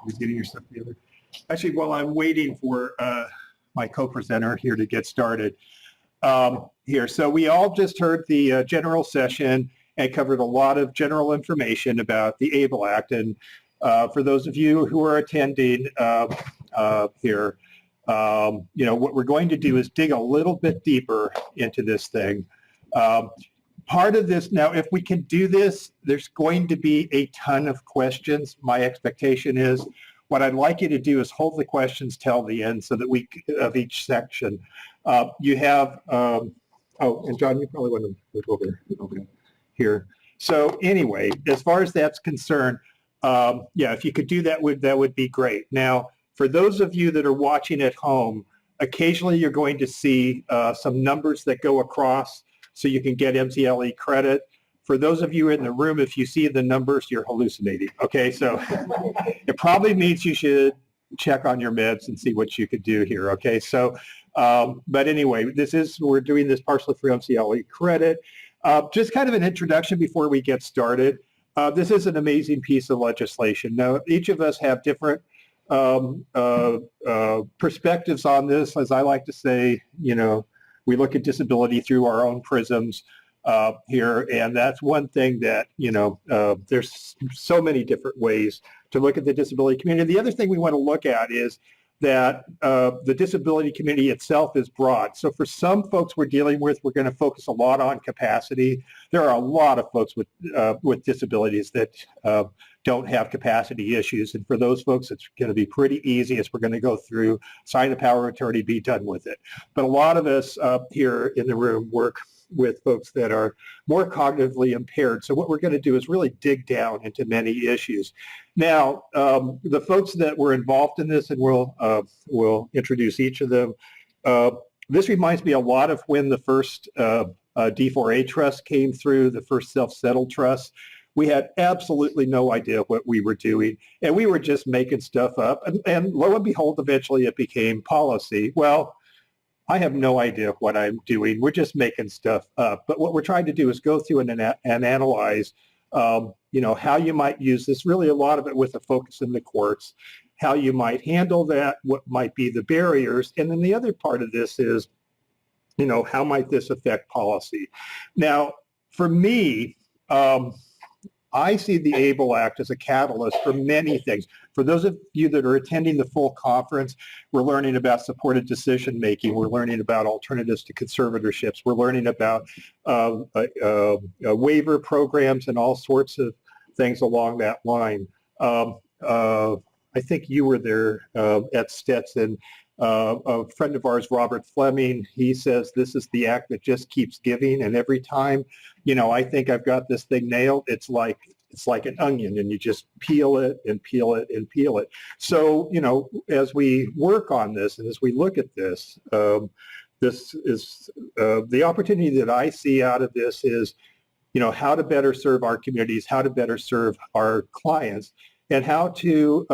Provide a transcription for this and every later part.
Who's getting your stuff together? Actually, while I'm waiting for my co-presenter here to get started here. So we all just heard the general session and covered a lot of general information about the ABLE Act. And for those of you who are attending here, what we're going to do is dig a little bit deeper into this thing. Part of this, now, if we can do this, there's going to be a ton of questions. My expectation is what I'd like you to do is hold the questions till the end so that of each section. You have, and John, you probably want to look over here. So anyway, as far as that's concerned, if you could do that, would be great. Now, for those of you that are watching at home, occasionally you're going to see some numbers that go across so you can get MCLE credit. For those of you in the room, if you see the numbers, you're hallucinating. Okay, so it probably means you should check on your meds and see what you could do here. Okay, so, but anyway, we're doing this partially for MCLE credit. Just kind of an introduction before we get started. This is an amazing piece of legislation. Now, each of us have different perspectives on this. As I like to say, we look at disability through our own prisms here, and that's one thing that, there's so many different ways to look at the disability community. The other thing we want to look at is that the disability community itself is broad. So for some folks we're dealing with, we're going to focus a lot on capacity. There are a lot of folks with disabilities that don't have capacity issues. And for those folks, it's going to be pretty easy as we're going to go through, sign the power of attorney, be done with it. But a lot of us here in the room work with folks that are more cognitively impaired. So what we're going to do is really dig down into many issues. Now, the folks that were involved in this, and we'll introduce each of them. This reminds me a lot of when the first D4A trust came through, the first self-settled trust. We had absolutely no idea what we were doing, and we were just making stuff up. And lo and behold, eventually it became policy. Well, I have no idea what I'm doing. We're just making stuff up. But what we're trying to do is go through and analyze, how you might use this, really a lot of it with a focus in the courts, how you might handle that, what might be the barriers. And then the other part of this is, how might this affect policy? Now, for me, I see the ABLE Act as a catalyst for many things. For those of you that are attending the full conference, we're learning about supported decision making. We're learning about alternatives to conservatorships. We're learning about waiver programs and all sorts of things along that line. I think you were there at Stetson. A friend of ours, Robert Fleming, he says this is the act that just keeps giving, and every time, I think I've got this thing nailed, it's like an onion, and you just peel it and peel it and peel it. So, as we work on this and as we look at this, this is the opportunity that I see out of this is, how to better serve our communities, how to better serve our clients, and how to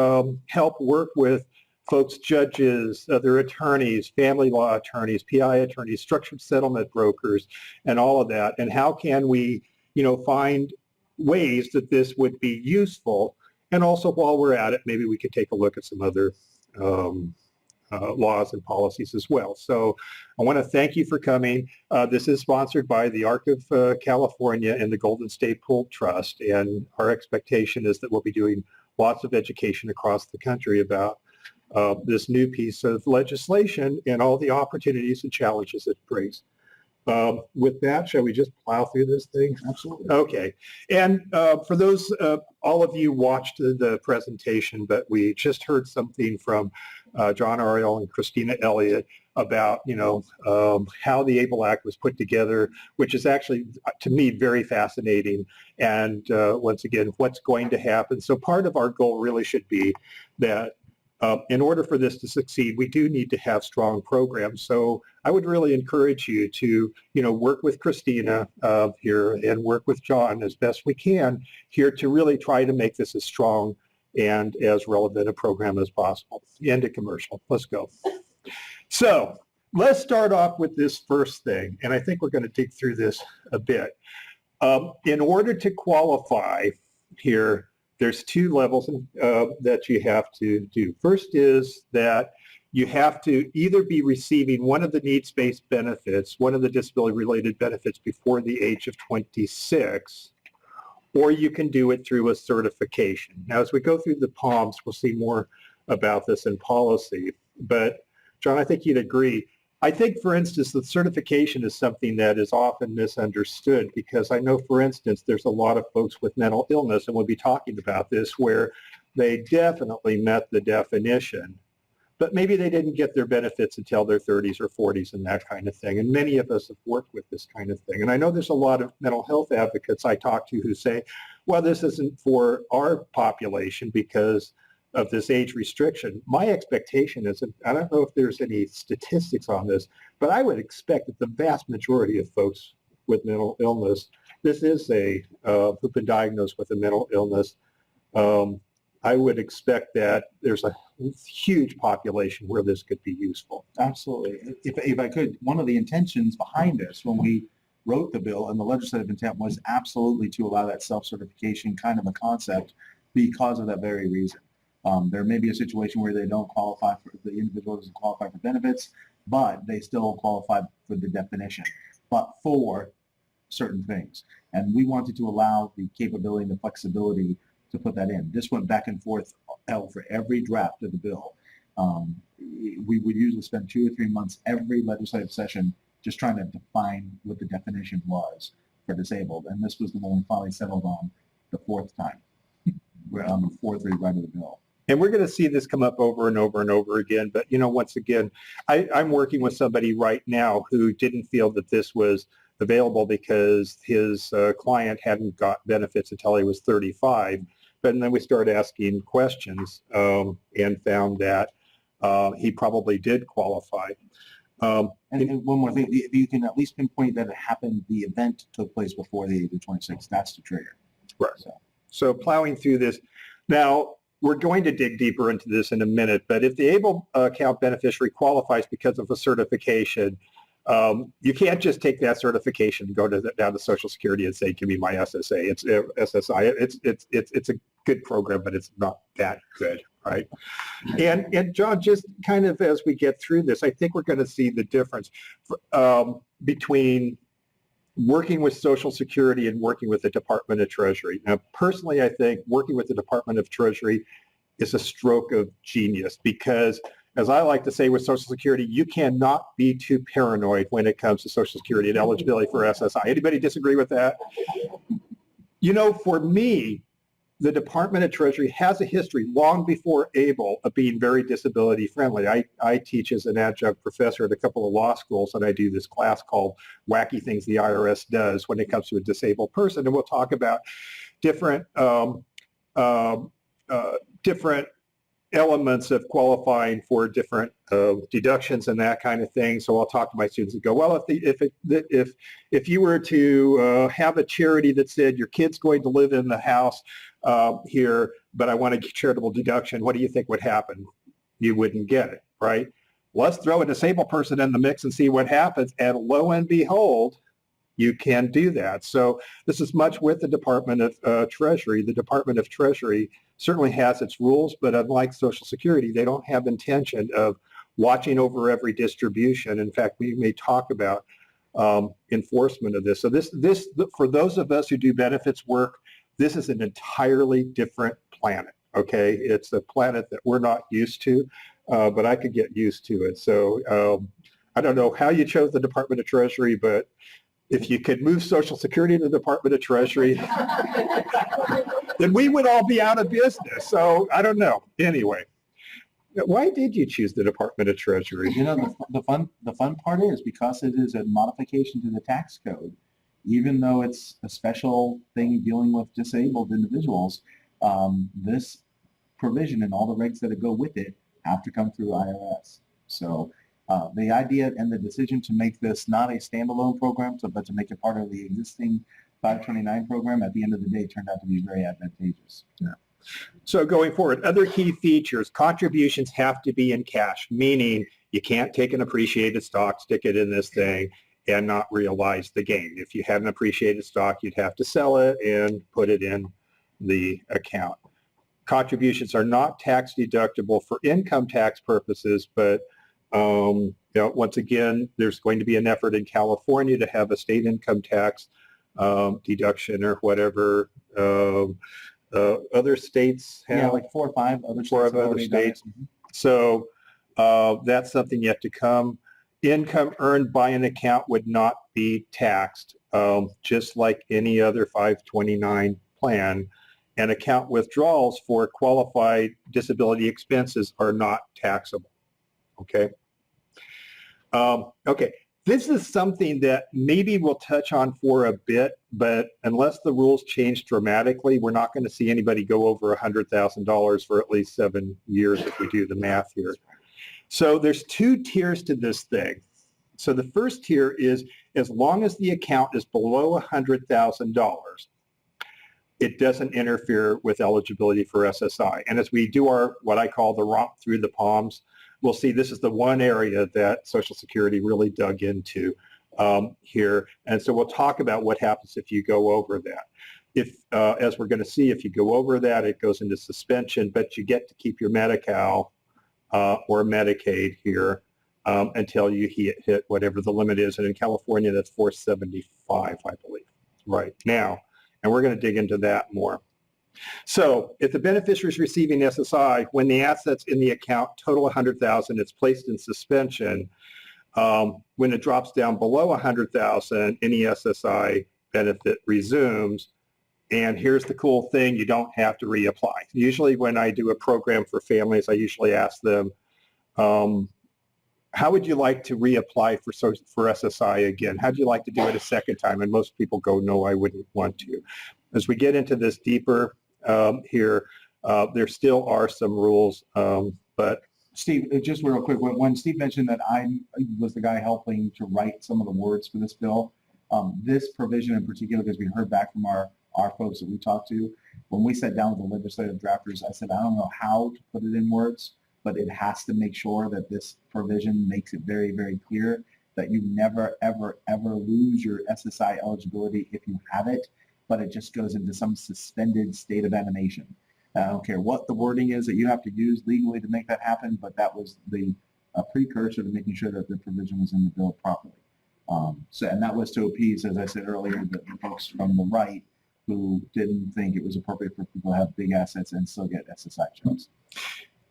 help work with folks, judges, other attorneys, family law attorneys, PI attorneys, structured settlement brokers, and all of that. And how can we, find ways that this would be useful? And also, while we're at it, maybe we could take a look at some other laws and policies as well. So I want to thank you for coming. This is sponsored by the ARC of California and the Golden State Pool Trust. And our expectation is that we'll be doing lots of education across the country about this new piece of legislation and all the opportunities and challenges it brings. With that, shall we just plow through this thing? Absolutely. Okay. And for those, all of you watched the presentation, but we just heard something from John Ariel and Christina Elliott about, how the ABLE Act was put together, which is actually, to me, very fascinating. And once again, what's going to happen. So part of our goal really should be that in order for this to succeed, we do need to have strong programs. So I would really encourage you to, work with Christina here and work with John as best we can here to really try to make this as strong and as relevant a program as possible. End of commercial. Let's go. So let's start off with this first thing, and I think we're going to dig through this a bit. In order to qualify here there's two levels that you have to do. First is that you have to either be receiving one of the needs-based benefits, one of the disability-related benefits before the age of 26, or you can do it through a certification. Now, as we go through the POMs, we'll see more about this in policy. But, John, I think you'd agree. I think, for instance, the certification is something that is often misunderstood because I know, for instance, there's a lot of folks with mental illness, and we'll be talking about this, where they definitely met the definition, but maybe they didn't get their benefits until their 30s or 40s and that kind of thing. And many of us have worked with this kind of thing. And I know there's a lot of mental health advocates I talk to who say, well, this isn't for our population because of this age restriction. My expectation is, and I don't know if there's any statistics on this, but I would expect that the vast majority of folks with mental illness, this is who've been diagnosed with a mental illness, I would expect that there's a huge population where this could be useful. Absolutely. If I could, one of the intentions behind this when we wrote the bill and the legislative intent was absolutely to allow that self-certification kind of a concept because of that very reason. There may be a situation where they don't qualify for, the individual doesn't qualify for benefits, but they still qualify for the definition, but for certain things. And we wanted to allow the capability and the flexibility to put that in. This went back and forth for every draft of the bill. We would usually spend 2 or 3 months every legislative session just trying to define what the definition was for disabled. And this was the one we finally settled on the 4th time. We're on the 4th rewrite of the bill. And we're going to see this come up over and over and over again. But, once again, I'm working with somebody right now who didn't feel that this was available because his client hadn't got benefits until he was 35. But then we started asking questions and found that he probably did qualify. And one more thing, if you can at least pinpoint that it happened, the event took place before the age of 26, that's the trigger. Right. So plowing through this. Now, we're going to dig deeper into this in a minute, but if the able account beneficiary qualifies because of a certification, you can't just take that certification and go down to Social Security and say, give me my SSA. It's SSI. It's a good program, but it's not that good, right? And John, just kind of as we get through this, I think we're going to see the difference between working with Social Security and working with the Department of Treasury. Now, personally, I think working with the Department of Treasury is a stroke of genius because, as I like to say with Social Security, you cannot be too paranoid when it comes to Social Security and eligibility for SSI. Anybody disagree with that? For me, the Department of Treasury has a history long before ABLE of being very disability friendly. I teach as an adjunct professor at a couple of law schools, and I do this class called Wacky Things the IRS Does when it comes to a disabled person. And we'll talk about different different elements of qualifying for different deductions and that kind of thing. So I'll talk to my students and go, well, if you were to have a charity that said your kid's going to live in the house here, but I want a charitable deduction, what do you think would happen? You wouldn't get it, right? Let's throw a disabled person in the mix and see what happens. And lo and behold, you can do that. So this is much with the Department of Treasury. The Department of Treasury certainly has its rules, but unlike Social Security, they don't have intention of watching over every distribution. In fact, we may talk about enforcement of this. So this for those of us who do benefits work, this is an entirely different planet. Okay, it's a planet that we're not used to, but I could get used to it. So I don't know how you chose the Department of Treasury, but if you could move Social Security to the Department of Treasury, then we would all be out of business. So I don't know. Anyway, why did you choose the Department of Treasury? The fun part is because it is a modification to the tax code, even though it's a special thing dealing with disabled individuals, this provision and all the regs that go with it have to come through IRS. So the idea and the decision to make this not a standalone program, but to make it part of the existing 529 program at the end of the day turned out to be very advantageous. Yeah. So going forward, other key features, contributions have to be in cash, meaning you can't take an appreciated stock, stick it in this thing, and not realize the gain. If you had an appreciated stock, you'd have to sell it and put it in the account. contributions are not tax deductible for income tax purposes, but once again, there's going to be an effort in California to have a state income tax deduction or whatever. Other states have. Yeah, like 4 or 5 other states. 4 have of other already done it. states. So that's something yet to come. Income earned by an account would not be taxed, just like any other 529 plan. And account withdrawals for qualified disability expenses are not taxable. Okay. Okay. This is something that maybe we'll touch on for a bit, but unless the rules change dramatically, we're not going to see anybody go over $100,000 for at least 7 years if we do the math here. So there's 2 tiers to this thing. So the first tier is as long as the account is below $100,000, it doesn't interfere with eligibility for SSI. And as we do our, what I call the romp through the palms, we'll see this is the one area that Social Security really dug into here. And so we'll talk about what happens if you go over that. If, as we're going to see, if you go over that, it goes into suspension, but you get to keep your Medi-Cal or Medicaid here until you hit whatever the limit is. And in California, that's $475, I believe, right now. And we're going to dig into that more. So if the beneficiary is receiving SSI, when the assets in the account total $100,000, it's placed in suspension. When it drops down below $100,000, any SSI benefit resumes. And here's the cool thing, you don't have to reapply. Usually when I do a program for families, I usually ask them, how would you like to reapply for SSI again? How'd you like to do it a second time? And most people go, no, I wouldn't want to. As we get into this deeper here, there still are some rules, but Steve, just real quick, when Steve mentioned that I was the guy helping to write some of the words for this bill, this provision in particular, because we heard back from our folks that we talked to, when we sat down with the legislative drafters, I said, I don't know how to put it in words, but it has to make sure that this provision makes it very, very clear that you never, ever, ever lose your SSI eligibility if you have it, but it just goes into some suspended state of animation. I don't care what the wording is that you have to use legally to make that happen, but that was the precursor to making sure that the provision was in the bill properly. And that was to appease, as I said earlier, the folks from the right who didn't think it was appropriate for people to have big assets and still get SSI checks.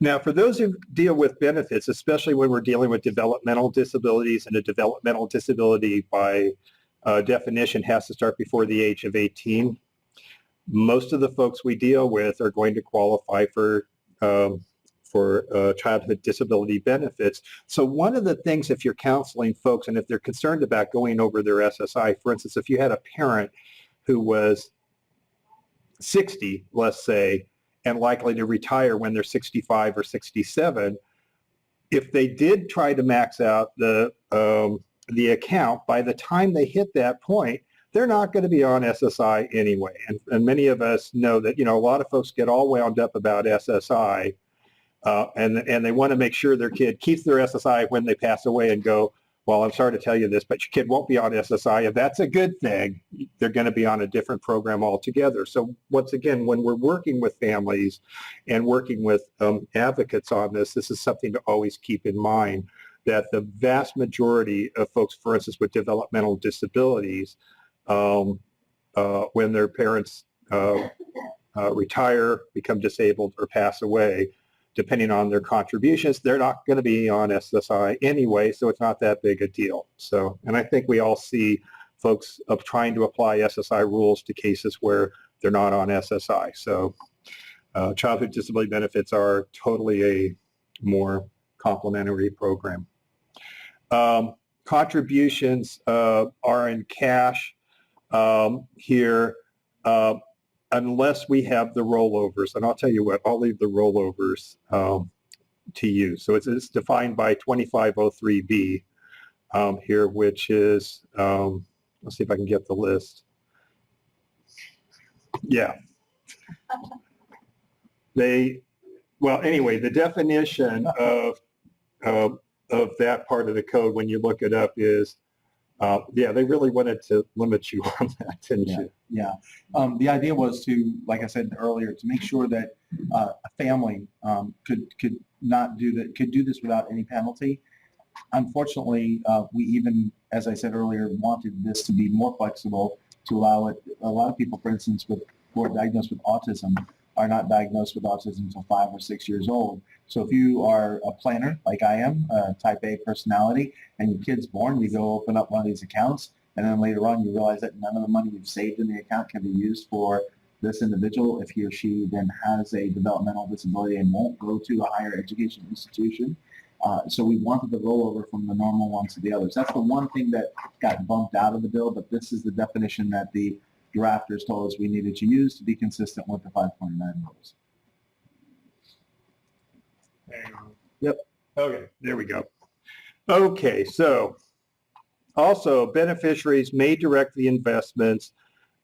Now, for those who deal with benefits, especially when we're dealing with developmental disabilities, and a developmental disability by definition has to start before the age of 18, most of the folks we deal with are going to qualify for childhood disability benefits. So one of the things, if you're counseling folks and if they're concerned about going over their SSI, for instance, if you had a parent who was 60, let's say, and likely to retire when they're 65 or 67, if they did try to max out the account, by the time they hit that point, they're not going to be on SSI anyway. And many of us know that, a lot of folks get all wound up about SSI, and they want to make sure their kid keeps their SSI when they pass away and go, well, I'm sorry to tell you this, but your kid won't be on SSI. If that's a good thing, they're going to be on a different program altogether. So once again, when we're working with families and working with advocates on this, this is something to always keep in mind, that the vast majority of folks, for instance, with developmental disabilities, when their parents retire, become disabled, or pass away, depending on their contributions, they're not going to be on SSI anyway, so it's not that big a deal. So, and I think we all see folks of trying to apply SSI rules to cases where they're not on SSI. So childhood disability benefits are totally a more complementary program. Contributions are in cash here, unless we have the rollovers. And I'll tell you what, I'll leave the rollovers to you. So it's defined by 2503B here, which is, let's see if I can get the list. Yeah. Well, anyway, the definition of that part of the code, when you look it up, is Yeah, they really wanted to limit you on that, didn't Yeah. you? Yeah. The idea was to, like I said earlier, to make sure that a family could not do that, could do this without any penalty. Unfortunately, we even, as I said earlier, wanted this to be more flexible to allow it. A lot of people, for instance, who are diagnosed with autism are not diagnosed with autism until 5 or 6 years old. So if you are a planner, like I am, a type A personality, and your kid's born, you go open up one of these accounts, and then later on you realize that none of the money you've saved in the account can be used for this individual if he or she then has a developmental disability and won't go to a higher education institution. So we wanted the rollover from the normal ones to the others. That's the one thing that got bumped out of the bill, but this is the definition that the drafters told us we needed to use to be consistent with the 529 rules. Yep. Okay, there we go. Okay, so also beneficiaries may direct the investments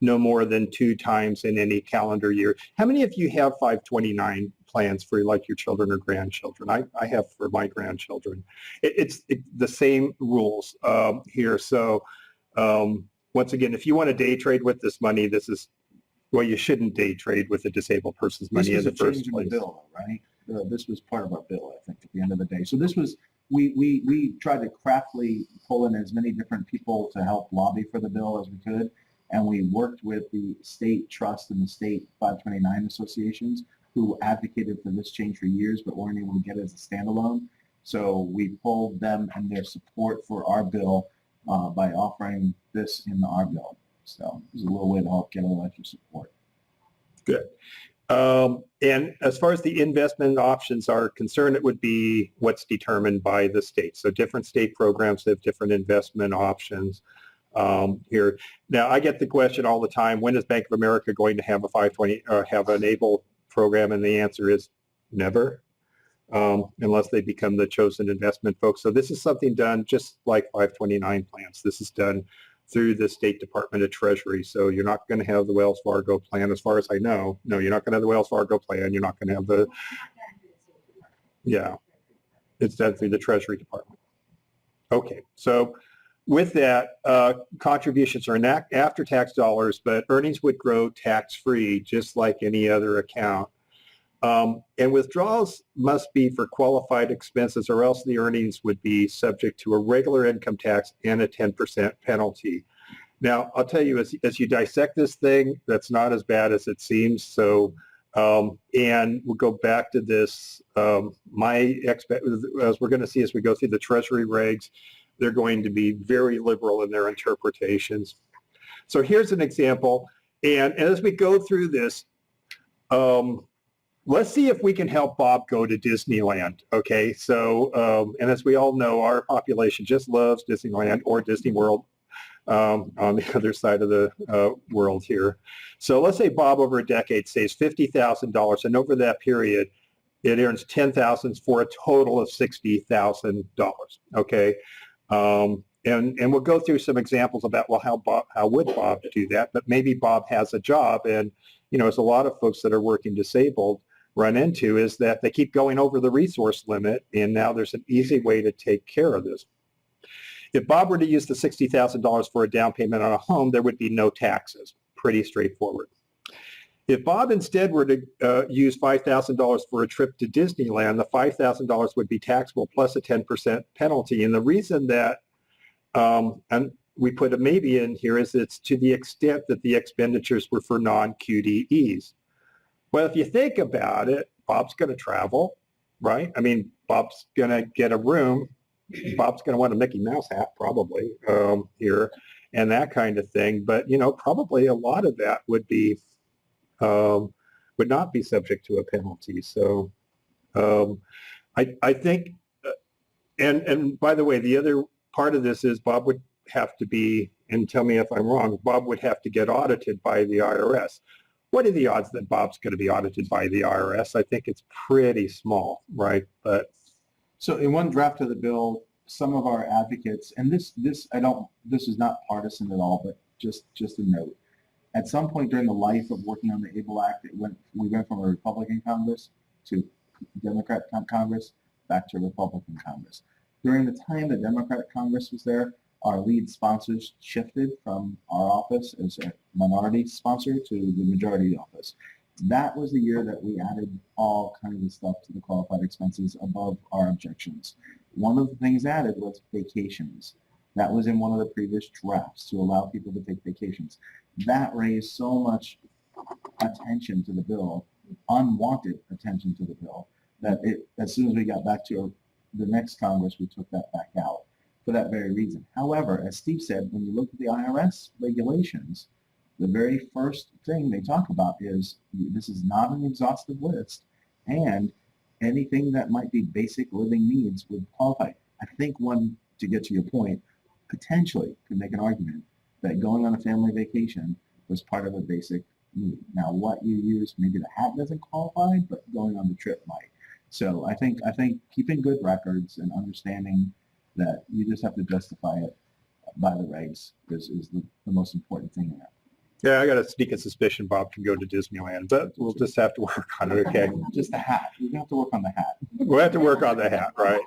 no more than 2 times in any calendar year. How many of you have 529 plans for like your children or grandchildren? I have for my grandchildren. It's the same rules here. So once again, if you want to day trade with this money, this is, well, you shouldn't day trade with a disabled person's money in the first place. Bill, right? This was part of our bill, I think, at the end of the day. So this was, we tried to craftily pull in as many different people to help lobby for the bill as we could. And we worked with the state trust and the state 529 associations who advocated for this change for years, but weren't able to get it as a standalone. So we pulled them and their support for our bill by offering this in our bill. So it was a little way to help get a little extra support. Good. And as far as the investment options are concerned, it would be what's determined by the state. So different state programs have different investment options here. Now, I get the question all the time, when is Bank of America going to have a 520 or have an ABLE program? And the answer is never, unless they become the chosen investment folks. So this is something done just like 529 plans. This is done through the State Department of Treasury. So you're not going to have the Wells Fargo plan, as far as I know. No, you're not going to have the Wells Fargo plan. You're not going to have the, yeah, it's done through the Treasury Department. Okay, so with that, contributions are not after-tax dollars, but earnings would grow tax-free, just like any other account. And withdrawals must be for qualified expenses, or else the earnings would be subject to a regular income tax and a 10% penalty. Now, I'll tell you, as you dissect this thing, that's not as bad as it seems. So, and we'll go back to this. As we're going to see as we go through the Treasury regs, they're going to be very liberal in their interpretations. So here's an example. And as we go through this, let's see if we can help Bob go to Disneyland, okay? So, and as we all know, our population just loves Disneyland or Disney World on the other side of the world here. So let's say Bob over a decade saves $50,000, and over that period, it earns $10,000 for a total of $60,000, okay? And we'll go through some examples about, well, how would Bob do that? But maybe Bob has a job, and, you know, as a lot of folks that are working disabled run into, is that they keep going over the resource limit, and now there's an easy way to take care of this. If Bob were to use the $60,000 for a down payment on a home, there would be no taxes. Pretty straightforward. If Bob instead were to use $5,000 for a trip to Disneyland, the $5,000 would be taxable plus a 10% penalty. And the reason that, and we put a maybe in here, is it's to the extent that the expenditures were for non-QDEs. Well, if you think about it, Bob's going to travel, right? I mean, Bob's going to get a room. Bob's going to want a Mickey Mouse hat probably here and that kind of thing. But, you know, probably a lot of that would be, would not be subject to a penalty. So I think, and by the way, the other part of this is Bob would have to be, and tell me if I'm wrong, Bob would have to get audited by the IRS. What are the odds that Bob's going to be audited by the IRS? I think it's pretty small, right? But so in one draft of the bill, some of our advocates, and this is not partisan at all, but just a note. At some point during the life of working on the ABLE Act, we went from a Republican Congress to Democrat Congress back to Republican Congress. During the time the Democratic Congress was there, our lead sponsors shifted from our office as a minority sponsor to the majority office. That was the year that we added all kinds of stuff to the qualified expenses above our objections. One of the things added was vacations. That was in one of the previous drafts to allow people to take vacations. That raised so much attention to the bill, unwanted attention to the bill, that as soon as we got back to the next Congress, we took that back out for that very reason. However, as Steve said, when you look at the IRS regulations, the very first thing they talk about is this is not an exhaustive list, and anything that might be basic living needs would qualify. I think one, to get to your point, potentially could make an argument that going on a family vacation was part of a basic need. Now, what you use, maybe the hat doesn't qualify, but going on the trip might. So I think keeping good records and understanding that you just have to justify it by the regs is the most important thing in that. Yeah, I got a sneaking suspicion Bob can go to Disneyland, but we'll just have to work on it, okay? Just the hat. We have to work on the hat. We'll have to work on the hat, right?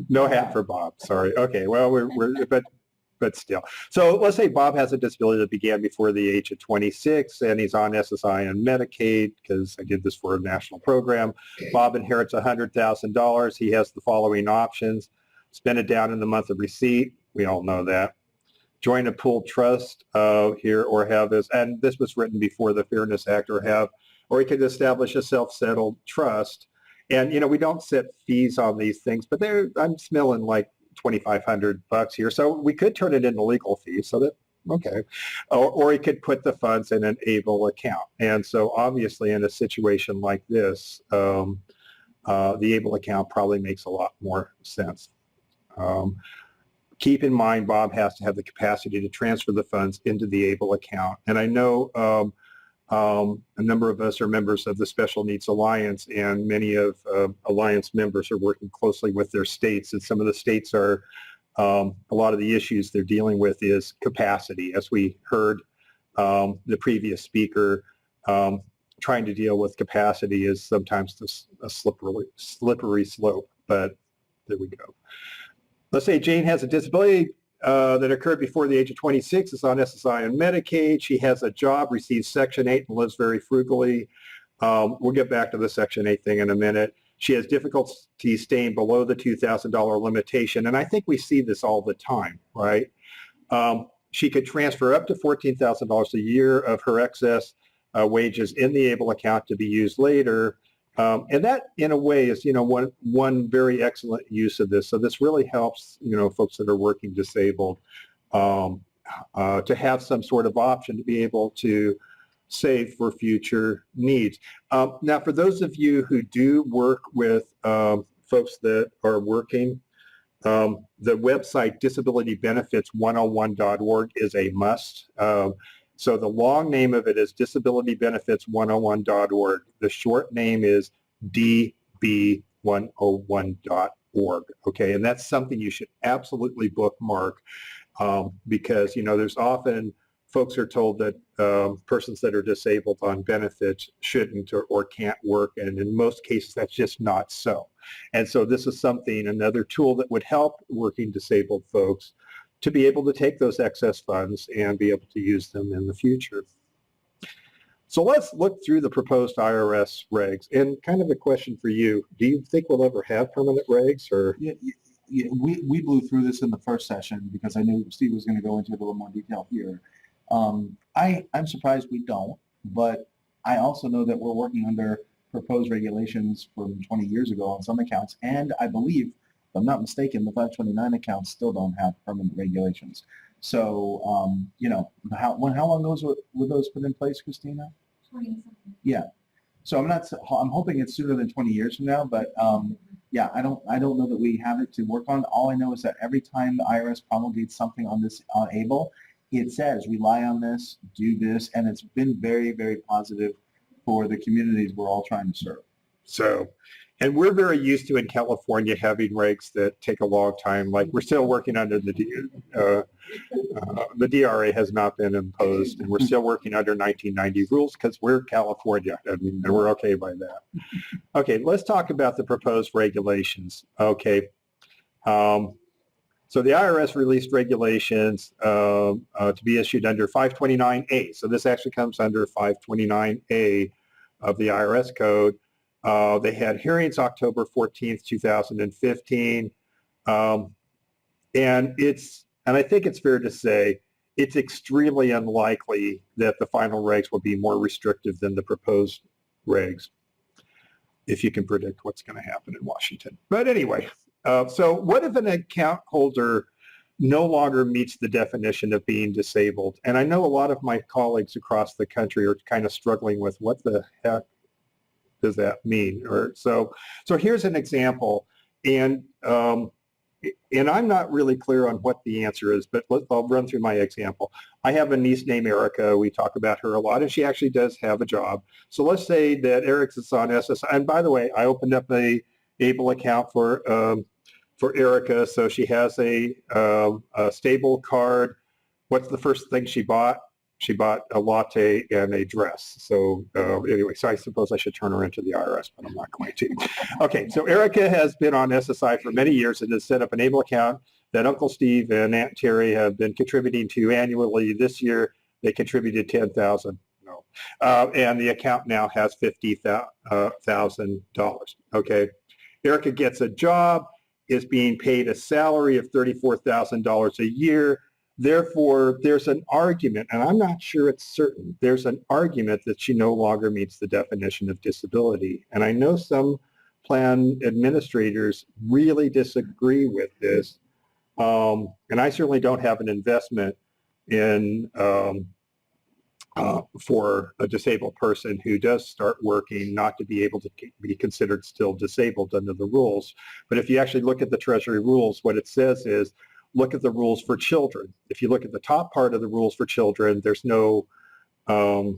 No hat for Bob, sorry. Okay, well, but still. So let's say Bob has a disability that began before the age of 26 and he's on SSI and Medicaid because I did this for a national program. Bob inherits $100,000. He has the following options. Spend it down in the month of receipt. We all know that. Join a pooled trust here or have this, and this was written before the Fairness Act, or he could establish a self-settled trust. And, you know, we don't set fees on these things, but I'm smelling like $2,500 here. So we could turn it into legal fees so that, okay. Or he could put the funds in an ABLE account. And so obviously in a situation like this, the ABLE account probably makes a lot more sense. Keep in mind, Bob has to have the capacity to transfer the funds into the ABLE account. And I know a number of us are members of the Special Needs Alliance, and many of Alliance members are working closely with their states. And some of the states are, a lot of the issues they're dealing with is capacity. As we heard the previous speaker, trying to deal with capacity is sometimes a slippery slope, but there we go. Let's say Jane has a disability that occurred before the age of 26, is on SSI and Medicaid. She has a job, receives Section 8, and lives very frugally. We'll get back to the Section 8 thing in a minute. She has difficulty staying below the $2,000 limitation, and I think we see this all the time, right? She could transfer up to $14,000 a year of her excess wages in the ABLE account to be used later. And that, in a way, is, you know, one very excellent use of this. So this really helps, you know, folks that are working disabled to have some sort of option to be able to save for future needs. Now, for those of you who do work with folks that are working, the website disabilitybenefits101.org is a must. So the long name of it is disabilitybenefits101.org. The short name is db101.org. Okay, and that's something you should absolutely bookmark because, you know, there's often folks are told that persons that are disabled on benefits shouldn't or can't work, and in most cases that's just not so. And so this is another tool that would help working disabled folks to be able to take those excess funds and be able to use them in the future. So let's look through the proposed IRS regs. And kind of a question for you, do you think we'll ever have permanent regs? Or Yeah, we blew through this in the first session because I knew Steve was going to go into it a little more detail here. I'm surprised we don't, but I also know that we're working under proposed regulations from 20 years ago on some accounts, and I believe, if I'm not mistaken, the 529 accounts still don't have permanent regulations. So, you know, how long ago were those put in place, Christina? 20. Yeah. So I'm hoping it's sooner than 20 years from now, but yeah, I don't know that we have it to work on. All I know is that every time the IRS promulgates something on this on ABLE, it says rely on this, do this, and it's been very, very positive for the communities we're all trying to serve. so, and we're very used to in California having regs that take a long time. Like we're still working under the DRA has not been imposed, and we're still working under 1990 rules because we're California, and we're okay by that. Okay, let's talk about the proposed regulations. Okay, so So the IRS released regulations to be issued under 529A. So this actually comes under 529A of the IRS code. They had hearings October 14th, 2015. And I think it's fair to say it's extremely unlikely that the final regs will be more restrictive than the proposed regs, if you can predict what's going to happen in Washington. But anyway, so what if an account holder no longer meets the definition of being disabled? And I know a lot of my colleagues across the country are kind of struggling with what the heck does that mean? So here's an example, and I'm not really clear on what the answer is, but I'll run through my example. I have a niece named Erica. We talk about her a lot, and she actually does have a job. So let's say that Erica's on SSI. And by the way, I opened up a ABLE account for Erica, so she has a stable card. What's the first thing she bought? She bought a latte and a dress. So anyway, so I suppose I should turn her into the IRS, but I'm not going to. Okay, so Erica has been on SSI for many years and has set up an ABLE account that Uncle Steve and Aunt Terry have been contributing to annually. This year, they contributed $10,000. No. And the account now has $50,000. Okay, Erica gets a job, is being paid a salary of $34,000 a year. Therefore, there's an argument, and I'm not sure it's certain, there's an argument that she no longer meets the definition of disability. And I know some plan administrators really disagree with this. And I certainly don't have an investment in for a disabled person who does start working not to be able to be considered still disabled under the rules. But if you actually look at the Treasury rules, what it says is, look at the rules for children. If you look at the top part of the rules for children, there's no SGA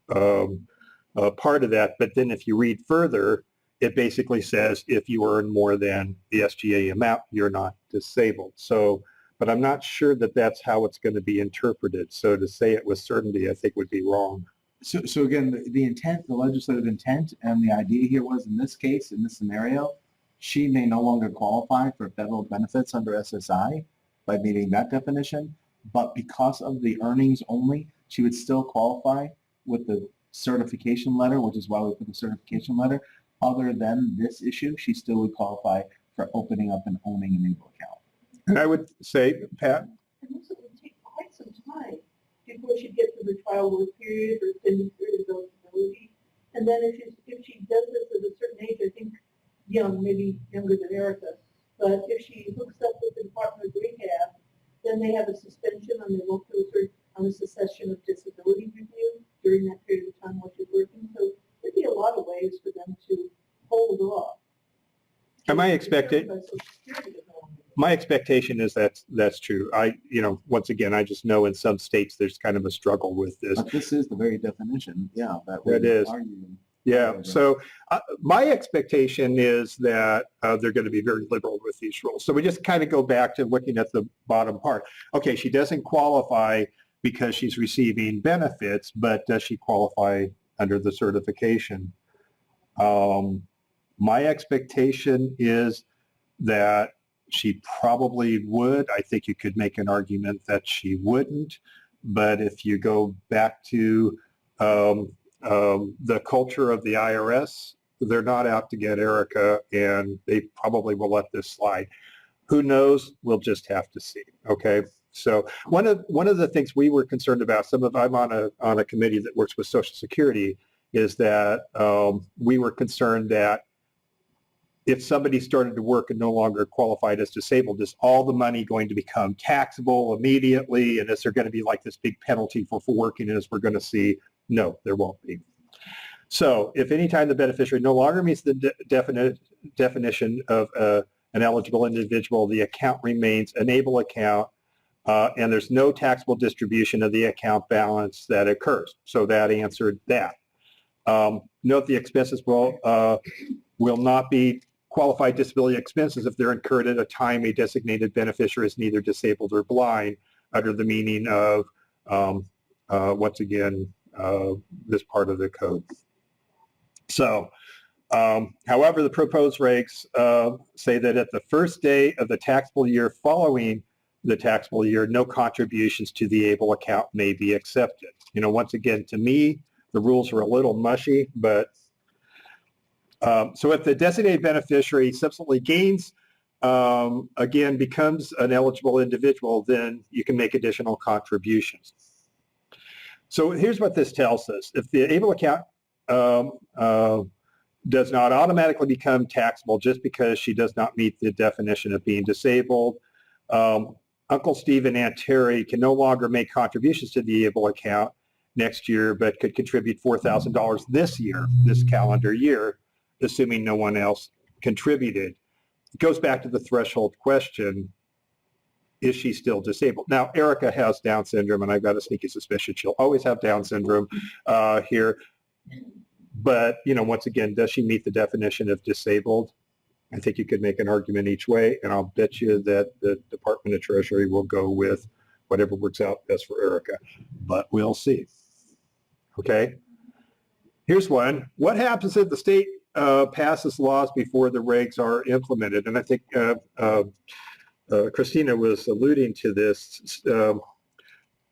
part of that. But then if you read further, it basically says if you earn more than the SGA amount, you're not disabled. So, but I'm not sure that that's how it's going to be interpreted. So to say it with certainty, I think would be wrong. So again, the intent, the legislative intent, and the idea here was, in this case, in this scenario, she may no longer qualify for federal benefits under SSI by meeting that definition, but because of the earnings only, she would still qualify with the certification letter, which is why we put the certification letter. Other than this issue, she still would qualify for opening up and owning an ABLE account. And I would say, Pat? And this would take quite some time before she gets to the trial work period or extended period of eligibility. And then if she does this at a certain age, I think young, maybe younger than Erica, but if she hooks up with the Department of Rehab, then they have a suspension on the cessation of disability review during that period of time while she's working. So there'd be a lot of ways for them to hold off. And my expectation is that's true. Once again, I just know in some states there's kind of a struggle with this. But this is the very definition, that is. Arguing. Yeah, so my expectation is that they're going to be very liberal with these rules. So we just kind of go back to looking at the bottom part. Okay, she doesn't qualify because she's receiving benefits, but does she qualify under the certification? My expectation is that she probably would. I think you could make an argument that she wouldn't. But if you go back to the culture of the IRS, they're not out to get Erica, and they probably will let this slide. Who knows? We'll just have to see. Okay. So one of the things we were concerned about, I'm on a committee that works with Social Security, is that we were concerned that if somebody started to work and no longer qualified as disabled, is all the money going to become taxable immediately? And is there going to be like this big penalty for working? And as we're going to see, no, there won't be. So if any time the beneficiary no longer meets the definition of an eligible individual, the account remains an ABLE account, and there's no taxable distribution of the account balance that occurs. So that answered that. Note the expenses will not be qualified disability expenses if they're incurred at a time a designated beneficiary is neither disabled or blind, under the meaning of, once again, this part of the code. So However, the proposed regs say that at the first day of the taxable year following the taxable year, no contributions to the ABLE account may be accepted. You know, once again, to me, the rules are a little mushy, but so if the designated beneficiary subsequently gains, again, becomes an eligible individual, then you can make additional contributions. So here's what this tells us. If the ABLE account does not automatically become taxable just because she does not meet the definition of being disabled, Uncle Steve and Aunt Terry can no longer make contributions to the ABLE account next year, but could contribute $4,000 this year, this calendar year, assuming no one else contributed. It goes back to the threshold question, is she still disabled? Now, Erica has Down syndrome, and I've got a sneaky suspicion she'll always have Down syndrome here. But, you know, once again, does she meet the definition of disabled? I think you could make an argument each way, and I'll bet you that the Department of Treasury will go with whatever works out best for Erica, but we'll see. Okay? Here's one. What happens if the state passes laws before the regs are implemented? And I think Christina was alluding to this.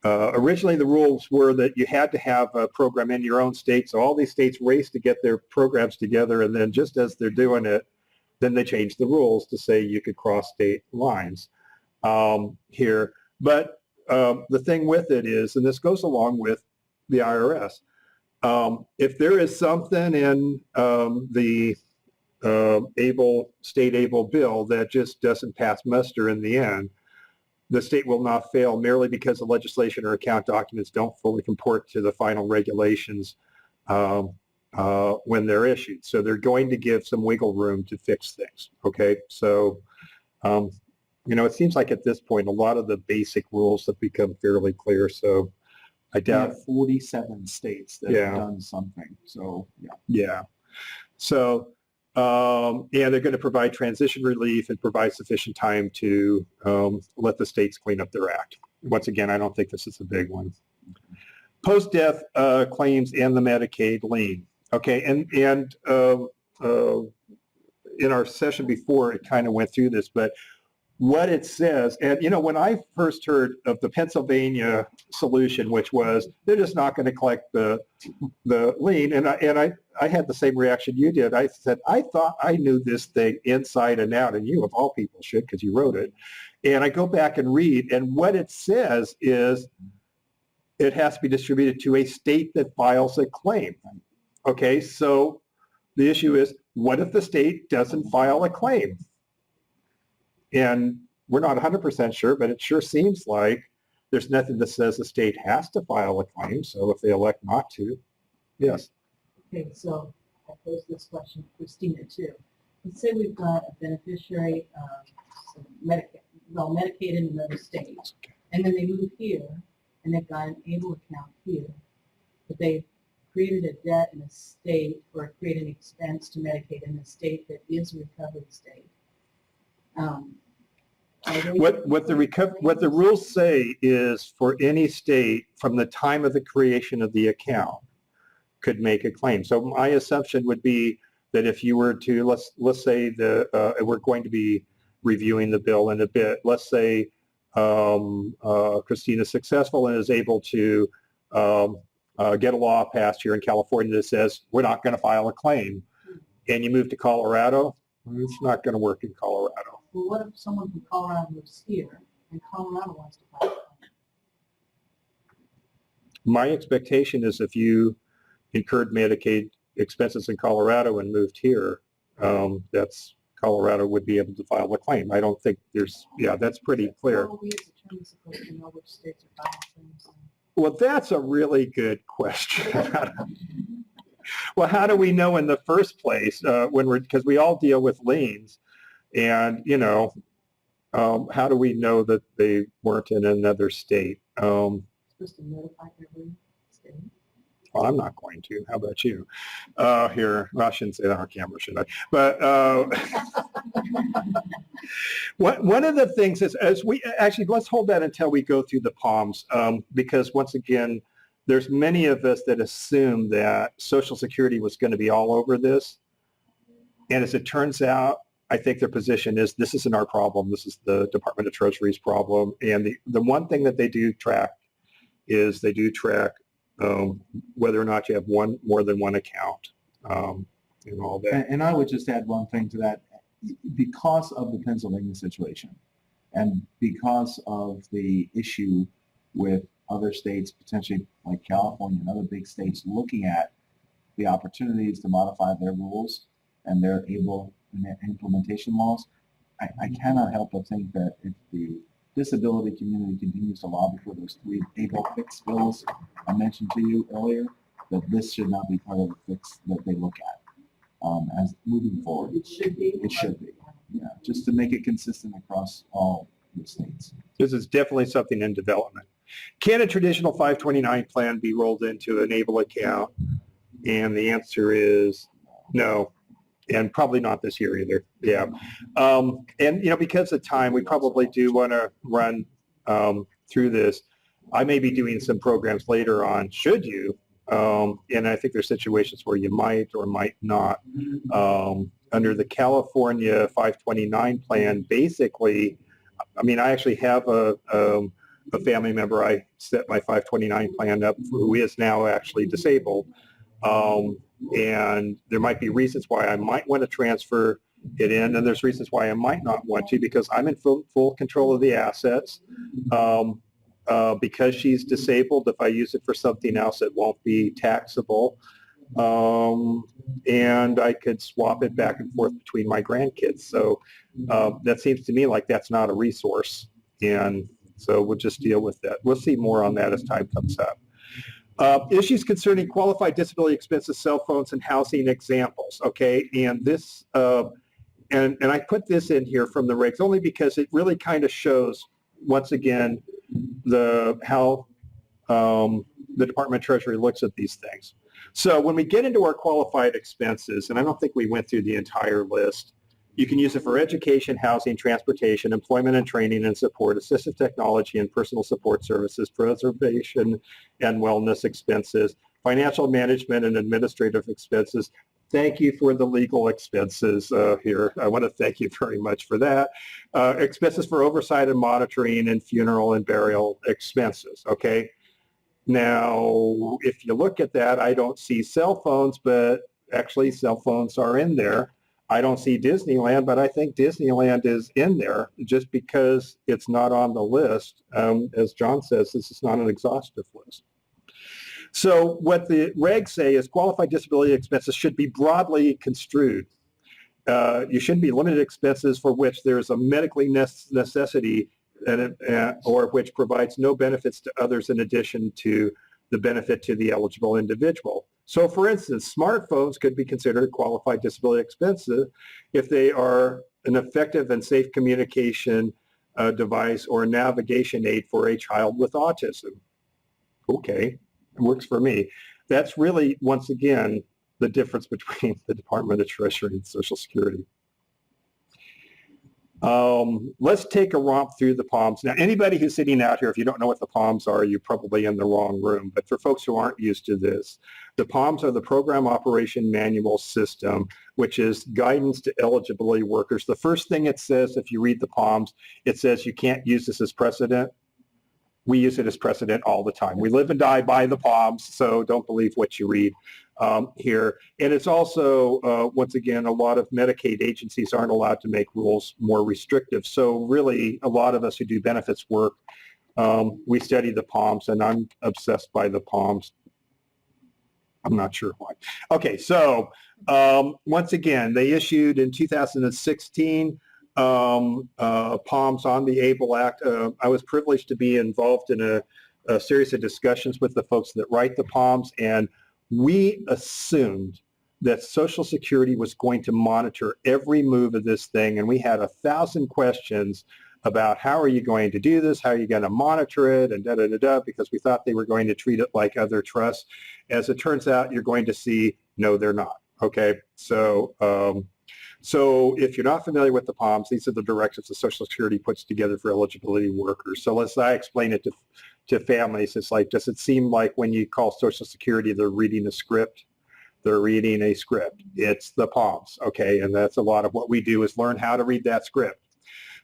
Originally, the rules were that you had to have a program in your own state, so all these states raced to get their programs together, and then just as they're doing it, then they changed the rules to say you could cross state lines here. But the thing with it is, and this goes along with the IRS, if there is something in the state ABLE bill that just doesn't pass muster in the end, the state will not fail merely because the legislation or account documents don't fully comport to the final regulations when they're issued. So they're going to give some wiggle room to fix things, okay? So, you know, it seems like at this point, a lot of the basic rules have become fairly clear, so I We doubt. have 47 states that Yeah. have done something, so, yeah. Yeah. So, and they're going to provide transition relief and provide sufficient time to let the states clean up their act. Once again, I don't think this is a big one. Post-death claims and the Medicaid lien. Okay, and in our session before, it kind of went through this, but what it says, and you know, when I first heard of the Pennsylvania solution, which was they're just not going to collect the lien, and I had the same reaction you did. I said, I thought I knew this thing inside and out, and you of all people should because you wrote it. And I go back and read, and what it says is it has to be distributed to a state that files a claim. Okay, so the issue is, what if the state doesn't file a claim? And we're not 100% sure, but it sure seems like there's nothing that says the state has to file a claim. So if they elect not to, yes. Okay, so I pose this question to Christina too. Let's say we've got a beneficiary of Medicaid in another state, and then they move here, and they've got an ABLE account here, but they created a debt in a state or created an expense to Medicaid in a state that is a recovery state. What the rules say is for any state from the time of the creation of the account could make a claim. So my assumption would be that if you were to, let's say we're going to be reviewing the bill in a bit. Let's say Christina's successful and is able to get a law passed here in California that says we're not going to file a claim, and you move to Colorado, it's not going to work in Colorado. Well, what if someone from Colorado moves here and Colorado wants to file a claim? My expectation is if you incurred Medicaid expenses in Colorado and moved here, Colorado would be able to file a claim. I don't think that's pretty clear. How are we as attorneys supposed to know which states are filing claims? Well, that's a really good question. Well, how do we know in the first place because we all deal with liens, and you know, how do we know that they weren't in another state? Supposed to notify every state. Well, I'm not going to. How about you? Here, well, I shouldn't say that on camera, should I? But one of the things is, let's hold that until we go through the POMs, because once again, there's many of us that assume that Social Security was going to be all over this, And as it turns out, I think their position is this isn't our problem. This is the Department of Treasury's problem. And the one thing that they do track is they do track whether or not you have more than one account and all that. And I would just add one thing to that. Because of the Pennsylvania situation and because of the issue with other states, potentially like California and other big states, looking at the opportunities to modify their rules and their implementation laws, I cannot help but think that if the disability community continues to lobby for those 3 ABLE fix bills I mentioned to you earlier, that this should not be part of the fix that they look at as moving forward. It should be. It should be, yeah, just to make it consistent across all the states. This is definitely something in development. Can a traditional 529 plan be rolled into an ABLE account? And the answer is no, and probably not this year either. Yeah. And, because of time, we probably do want to run through this. I may be doing some programs later on, should you? And I think there's situations where you might or might not. Under the California 529 plan, basically, I actually have a family member I set my 529 plan up for who is now actually disabled. And there might be reasons why I might want to transfer it in, and there's reasons why I might not want to, because I'm in full control of the assets. Because she's disabled, if I use it for something else, it won't be taxable. And I could swap it back and forth between my grandkids. So that seems to me like that's not a resource. And so we'll just deal with that. We'll see more on that as time comes up. Issues concerning qualified disability expenses, cell phones, and housing examples. Okay, and this, and I put this in here from the regs only because it really kind of shows, once again, how the Department of Treasury looks at these things. So when we get into our qualified expenses, and I don't think we went through the entire list, you can use it for education, housing, transportation, employment and training and support, assistive technology and personal support services, preservation and wellness expenses, financial management and administrative expenses. Thank you for the legal expenses here. I want to thank you very much for that. Expenses for oversight and monitoring and funeral and burial expenses, okay? Now, if you look at that, I don't see cell phones, but actually cell phones are in there. I don't see Disneyland, but I think Disneyland is in there just because it's not on the list. As John says, this is not an exhaustive list. So what the regs say is qualified disability expenses should be broadly construed. You shouldn't be limited expenses for which there's a medically necessity or which provides no benefits to others in addition to the benefit to the eligible individual. So for instance, smartphones could be considered qualified disability expenses if they are an effective and safe communication device or a navigation aid for a child with autism. Okay, it works for me. That's really, once again, the difference between the Department of Treasury and Social Security. Let's take a romp through the POMs. Now, anybody who's sitting out here, if you don't know what the POMs are, you're probably in the wrong room. But for folks who aren't used to this, the POMs are the Program Operation Manual System, which is guidance to eligibility workers. The first thing it says, if you read the POMs, it says you can't use this as precedent. We use it as precedent all the time. We live and die by the POMs, so don't believe what you read here. And it's also, once again, a lot of Medicaid agencies aren't allowed to make rules more restrictive. So really, a lot of us who do benefits work, we study the POMs, and I'm obsessed by the POMs. I'm not sure why. Okay, so once again, they issued in 2016 POMs on the ABLE Act. I was privileged to be involved in a series of discussions with the folks that write the POMs, and we assumed that Social Security was going to monitor every move of this thing, and we had 1,000 questions about how are you going to do this, how are you going to monitor it, and da-da-da-da, because we thought they were going to treat it like other trusts. As it turns out, you're going to see, no, they're not. Okay, so if you're not familiar with the POMs, these are the directives that Social Security puts together for eligibility workers. So as I explain it to families, it's like, does it seem like when you call Social Security, they're reading a script? They're reading a script. It's the Palms, okay? And that's a lot of what we do is learn how to read that script.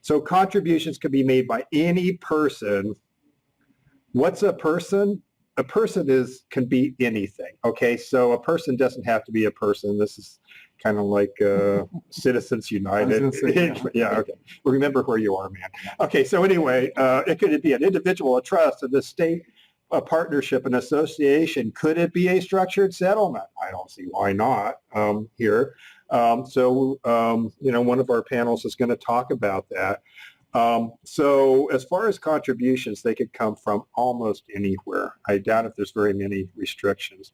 So contributions can be made by any person. What's a person? A person can be anything, okay? So a person doesn't have to be a person. This is kind of like Citizens United. I was gonna say, Yeah, okay. Remember where you are, man. Okay, so anyway, it could be an individual, a trust, an estate, a partnership, an association. Could it be a structured settlement? I don't see why not here. So one of our panels is going to talk about that. So as far as contributions, they could come from almost anywhere. I doubt if there's very many restrictions.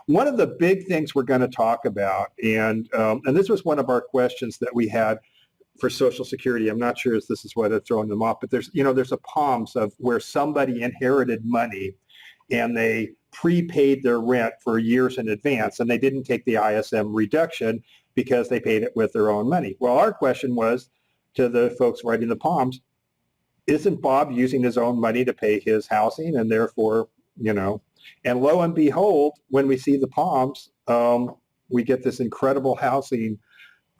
One of the big things we're going to talk about, and this was one of our questions that we had for Social Security. I'm not sure if this is what it's throwing them off, but there's a POMS of where somebody inherited money and they prepaid their rent for years in advance, and they didn't take the ISM reduction because they paid it with their own money. Well, our question was to the folks writing the POMS, isn't Bob using his own money to pay his housing, and therefore, and lo and behold, when we see the POMS, we get this incredible housing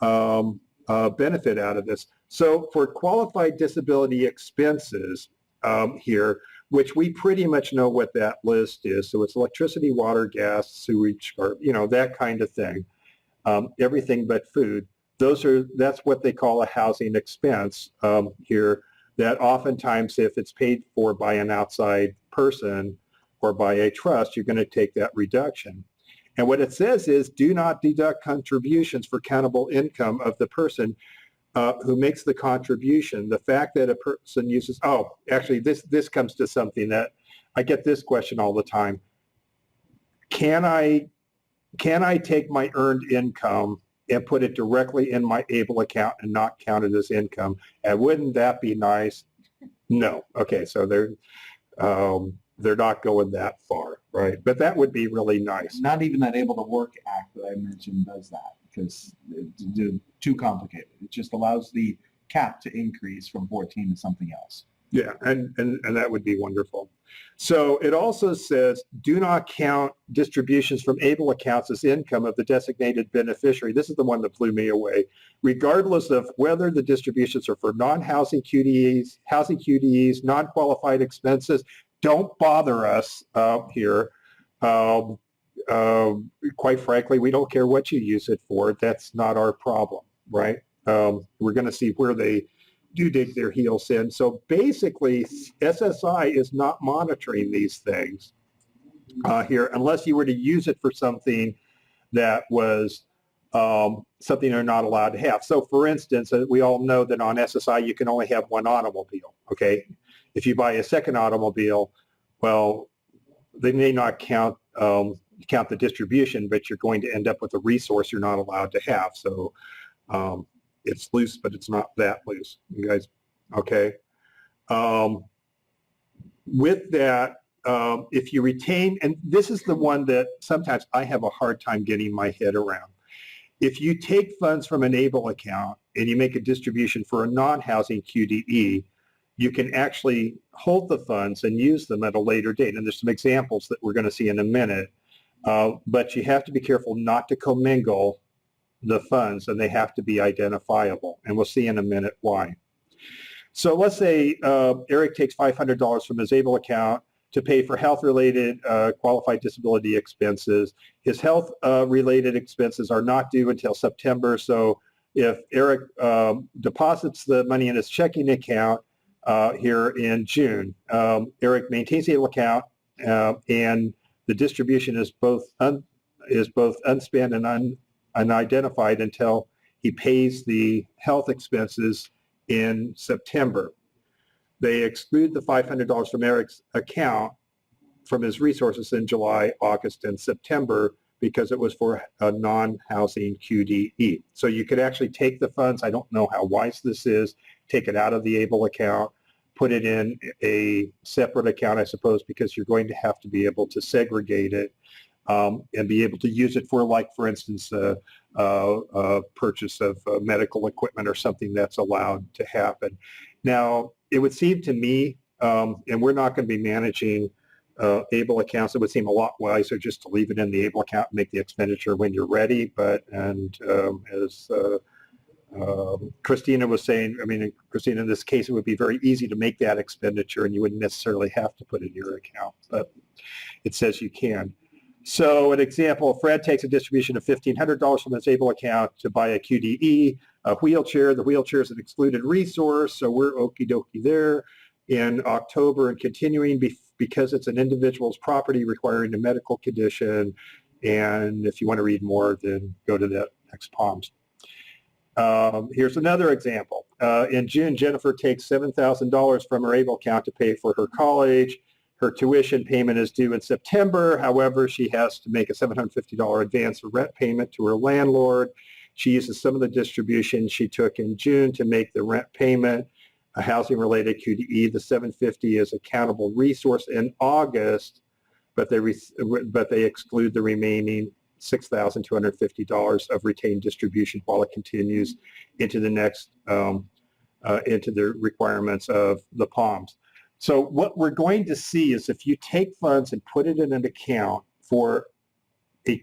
benefit out of this. So for qualified disability expenses here, which we pretty much know what that list is. So it's electricity, water, gas, sewage, or, that kind of thing. Everything but food. That's what they call a housing expense here, that oftentimes if it's paid for by an outside person or by a trust, you're going to take that reduction. And what it says is do not deduct contributions for countable income of the person who makes the contribution. The fact that a person uses, actually this comes to something that I get this question all the time. Can I take my earned income and put it directly in my ABLE account and not count it as income? And wouldn't that be nice? No. Okay, so they're not going that far, right? But that would be really nice. Not even that Able to Work Act that I mentioned does that because it's too complicated. It just allows the cap to increase from 14 to something else. Yeah, and that would be wonderful. So it also says, do not count distributions from ABLE accounts as income of the designated beneficiary. This is the one that blew me away. Regardless of whether the distributions are for non-housing QDEs, housing QDEs, non-qualified expenses, don't bother us here. Quite frankly, we don't care what you use it for. That's not our problem, right? We're going to see where they do dig their heels in. So basically, SSI is not monitoring these things here unless you were to use it for something that was something they're not allowed to have. So for instance, we all know that on SSI, you can only have one automobile, okay? If you buy a second automobile, well, they may not count the distribution, but you're going to end up with a resource you're not allowed to have. So it's loose, but it's not that loose. You guys, okay? With that, if you retain, and this is the one that sometimes I have a hard time getting my head around. If you take funds from an ABLE account and you make a distribution for a non-housing QDE, you can actually hold the funds and use them at a later date. And there's some examples that we're going to see in a minute. But you have to be careful not to commingle the funds, and they have to be identifiable. And we'll see in a minute why. So let's say Eric takes $500 from his ABLE account to pay for health-related qualified disability expenses. His health-related expenses are not due until September. So if Eric deposits the money in his checking account here in June, Eric maintains the ABLE account, and the distribution is both unspent and unidentified until he pays the health expenses in September. They exclude the $500 from Eric's account from his resources in July, August, and September because it was for a non-housing QDE. So you could actually take the funds, I don't know how wise this is, take it out of the ABLE account, put it in a separate account, I suppose, because you're going to have to be able to segregate it and be able to use it for, like, for instance, purchase of medical equipment or something that's allowed to happen. Now, it would seem to me, and we're not going to be managing able accounts, it would seem a lot wiser just to leave it in the able account and make the expenditure when you're ready. But, and as Christina was saying, I mean, Christina, in this case, it would be very easy to make that expenditure and you wouldn't necessarily have to put it in your account, but it says you can. So an example, Fred takes a distribution of $1,500 from his able account to buy a QDE, a wheelchair. The wheelchair is an excluded resource, so we're okie dokie there. In October and continuing because it's an individual's property requiring a medical condition. And if you want to read more, then go to the next POMS. Here's another example. In June, Jennifer takes $7,000 from her able account to pay for her college. Her tuition payment is due in September. However, she has to make a $750 advance rent payment to her landlord. She uses some of the distribution she took in June to make the rent payment. A housing-related QDE, the $750 is a countable resource in August, but they exclude the remaining $6,250 of retained distribution while it continues into the next, into the requirements of the POMS. So what we're going to see is if you take funds and put it in an account for a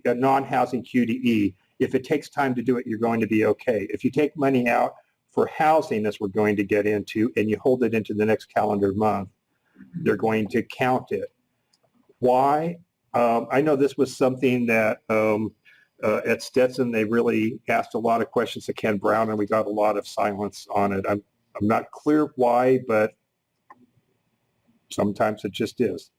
non-housing QDE, if it takes time to do it, you're going to be okay. If you take money out for housing, as we're going to get into, and you hold it into the next calendar month, they're going to count it. Why? I know this was something that at Stetson, they really asked a lot of questions to Ken Brown, and we got a lot of silence on it. I'm not clear why, but sometimes it just is.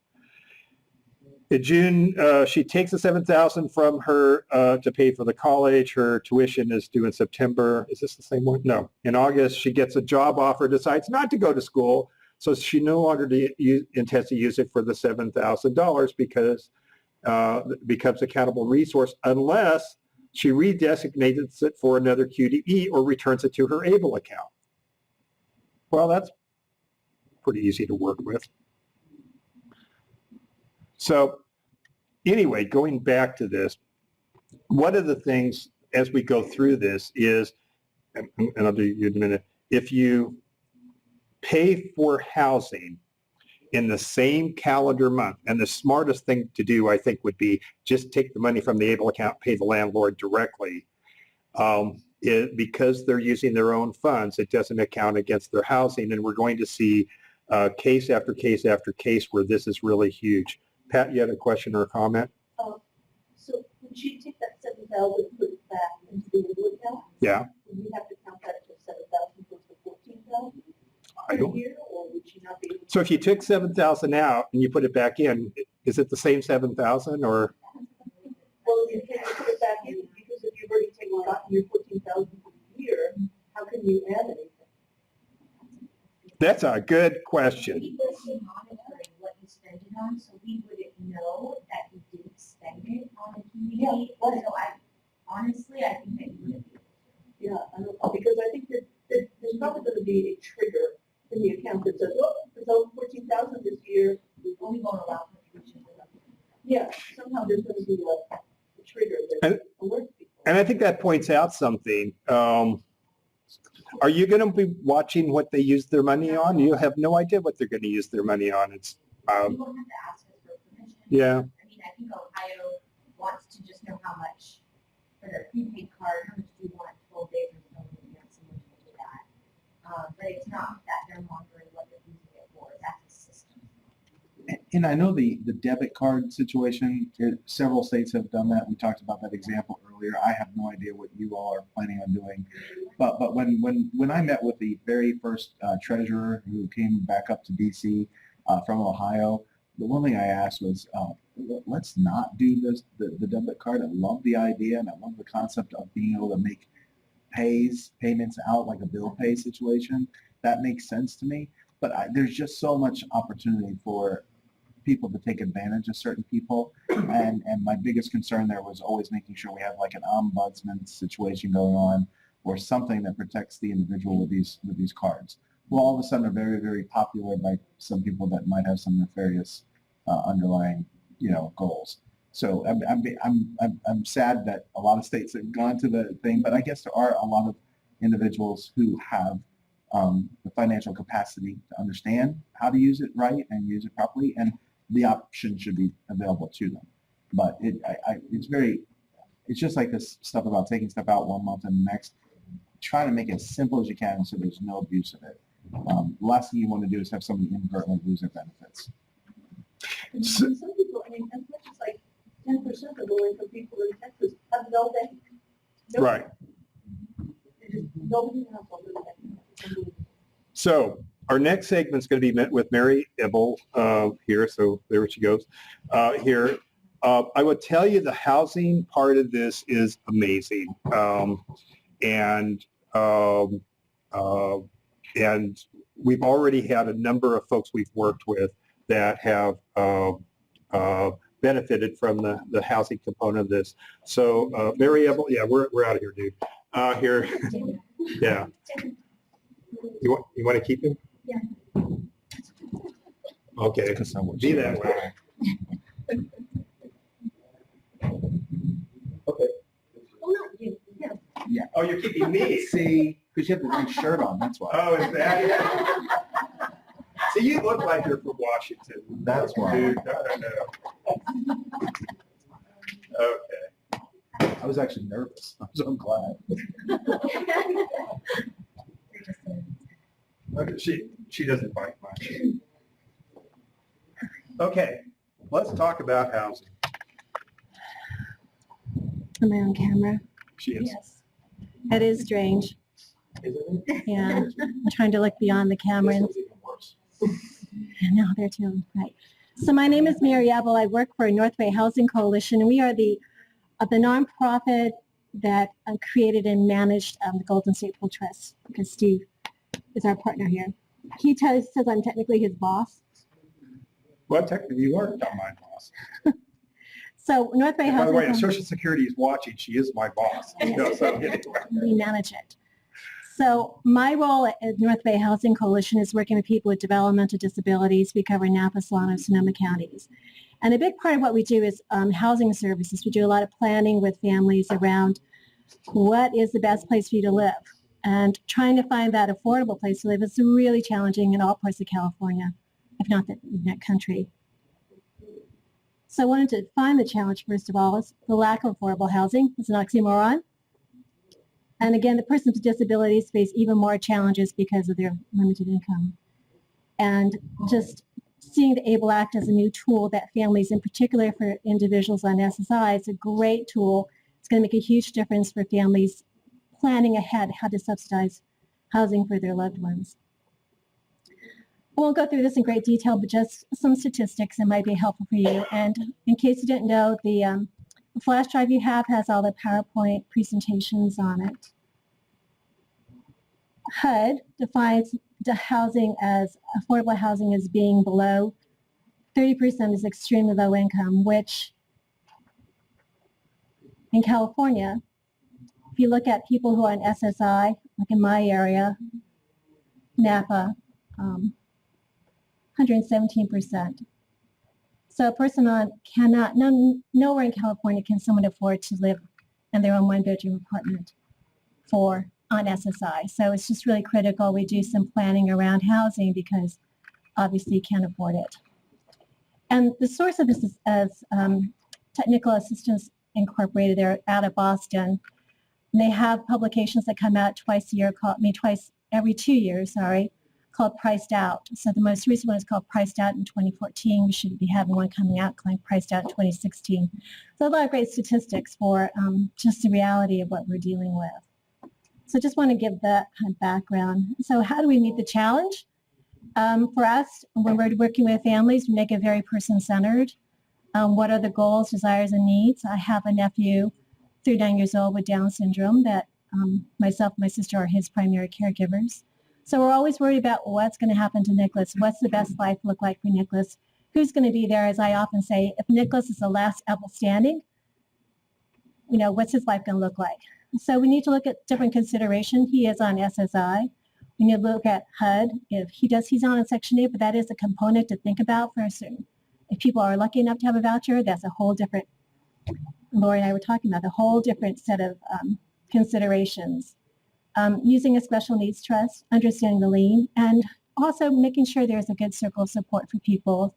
In June, she takes the $7,000 from her to pay for the college. Her tuition is due in September. Is this the same one? No. In August, she gets a job offer, decides not to go to school, so she no longer intends to use it for the $7,000 because it becomes a countable resource unless she redesignates it for another QDE or returns it to her able account. Well, that's pretty easy to work with. So anyway, going back to this, one of the things as we go through this is, and I'll do you in a minute, if you pay for housing in the same calendar month, and the smartest thing to do, I think, would be just take the money from the able account, pay the landlord directly. Because they're using their own funds, it doesn't account against their housing, and we're going to see case after case after case where this is really huge. Pat, you had a question or a comment? So would she take that $7,000 and put it back into the able account? Yeah. Would we have to count that as $7,000 plus the $14,000 I don't. per year, or would she not be able to? So if you took $7,000 out and you put it back in, is it the same $7,000 or? Well, you can't put it back in because if you've already gotten your $14,000 for the year, how can you add anything? That's a good question. We would be monitoring what you spend it on, so we wouldn't know that you didn't spend it on a community. Yeah, right. So honestly, I think that you wouldn't be able to. Yeah, I don't know, because I think that there's probably going to be a trigger in the account that says, oh, it's over $14,000 this year. We only won't allow contributions. Yeah, somehow there's going to be a trigger that alerts people. And I think that points out something. Are you going to be watching what they use their money on? You have no idea what they're going to use their money on. It's You won't have to ask us for permission. yeah. I mean, I think Ohio wants to just know how much for their prepaid card, how much do you want 12 days or so, and you have someone to do that. But it's not that they're monitoring what they're using it for. That's a system. And I know the debit card situation, several states have done that. We talked about that example earlier. I have no idea what you all are planning on doing. But when I met with the very first treasurer who came back up to DC from Ohio, the one thing I asked was, let's not do this, the debit card. I love the idea and I love the concept of being able to make payments out like a bill pay situation. That makes sense to me. But there's just so much opportunity for people to take advantage of certain people. And my biggest concern there was always making sure we have like an ombudsman situation going on or something that protects the individual with these cards. Who all of a sudden are very, very popular by some people that might have some nefarious underlying, goals. So I'm sad that a lot of states have gone to the thing, but I guess there are a lot of individuals who have the financial capacity to understand how to use it right and use it properly. And the option should be available to them. But it's just like this stuff about taking stuff out one month and the next. Try to make it as simple as you can so there's no abuse of it. The last thing you want to do is have somebody inadvertently lose their benefits. And some people, I mean, as much as like 10% of low-income people in Texas have no bank. No Right. bank. Nobody in the household has a bank. It's unbelievable. So our next segment is going to be met with Mary Ebel here. So there she goes here. I would tell you the housing part of this is amazing. And we've already had a number of folks we've worked with that have benefited from the housing component of this. So Mary Ebel, yeah, we're out of here, dude. Here, yeah. You want to keep him? Yeah. Okay, Because someone be that way. Okay. Well, not you, yeah. Oh, you're keeping me. See, because you have the nice shirt on, that's why. Oh, is that it? See, you look like you're from Washington. That's why. Dude, no. Okay. I was actually nervous. I'm glad. Okay, she doesn't bite much. Okay, let's talk about housing. Am I on camera? She is. Yes. It is strange. Isn't it? Yeah. I'm trying to look beyond the camera. This And, one's even worse. no, there too. Right. So my name is Mary Ebel. I work for Northway Housing Coalition, and we are the nonprofit that created and managed the Golden State Pool Trust, because Steve is our partner here. He says I'm technically his boss. Well, technically, you are not my boss. So Northway By the Housing way, if Coalition, Social Security is watching, she is my boss. You know, so anyway. we manage it. So my role at Northway Housing Coalition is working with people with developmental disabilities. We cover Napa, Solano, Sonoma counties. And a big part of what we do is housing services. We do a lot of planning with families around what is the best place for you to live. And trying to find that affordable place to live is really challenging in all parts of California, if not in that country. So I wanted to define the challenge, first of all, is the lack of affordable housing. It's an oxymoron. And again, the persons with disabilities face even more challenges because of their limited income. And just seeing the ABLE Act as a new tool that families, in particular for individuals on SSI, is a great tool. It's going to make a huge difference for families planning ahead how to subsidize housing for their loved ones. I won't go through this in great detail, but just some statistics that might be helpful for you. And in case you didn't know, the flash drive you have has all the PowerPoint presentations on it. HUD defines the housing as affordable housing as being below 30% is extremely low income, which in California, if you look at people who are on SSI, like in my area, Napa, 117%. So a person on cannot, nowhere in California can someone afford to live in their own one-bedroom apartment on SSI. So it's just really critical we do some planning around housing because obviously you can't afford it. And the source of this is as Technical Assistance Incorporated. They're out of Boston. And they have publications that come out twice every 2 years, called Priced Out. So the most recent one is called Priced Out in 2014. We should be having one coming out called Priced Out in 2016. So a lot of great statistics for just the reality of what we're dealing with. So just want to give that kind of background. So how do we meet the challenge? For us, when we're working with families, we make it very person-centered. What are the goals, desires, and needs? I have a nephew, 39 years old, with Down syndrome that myself and my sister are his primary caregivers. So we're always worried about what's going to happen to Nicholas. What's the best life look like for Nicholas? Who's going to be there? As I often say, if Nicholas is the last apple standing, what's his life going to look like? So we need to look at different considerations. He is on SSI. We need to look at HUD. If he's on Section 8, but that is a component to think about for a certain. If people are lucky enough to have a voucher, that's a whole different, Lori and I were talking about, a whole different set of considerations. Using a special needs trust, understanding the lien, and also making sure there's a good circle of support for people,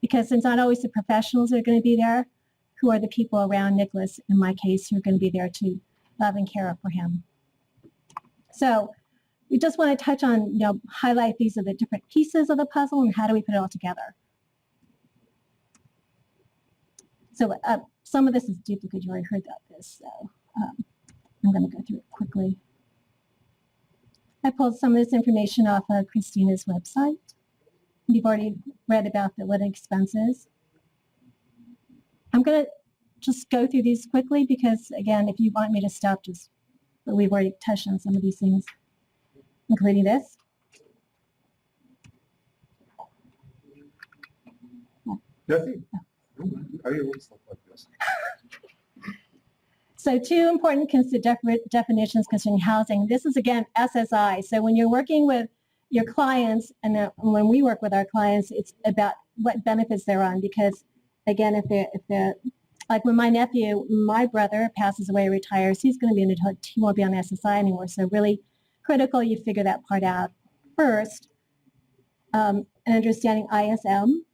because it's not always the professionals that are going to be there, who are the people around Nicholas, in my case, who are going to be there to love and care for him. So we just want to touch on, highlight these are the different pieces of the puzzle and how do we put it all together. So some of this is duplicate. You already heard about this, so I'm going to go through it quickly. I pulled some of this information off of Christina's website. You've already read about the living expenses. I'm going to just go through these quickly because, again, if you want me to stop, but we've already touched on some of these things, including this. Nothing. I always look like this. So two important definitions concerning housing. This is, again, SSI. So when you're working with your clients, and when we work with our clients, it's about what benefits they're on. Because, again, if they're like when my brother passes away, retires, he's going to be in he won't be on SSI anymore. So really critical you figure that part out first. And understanding ISM,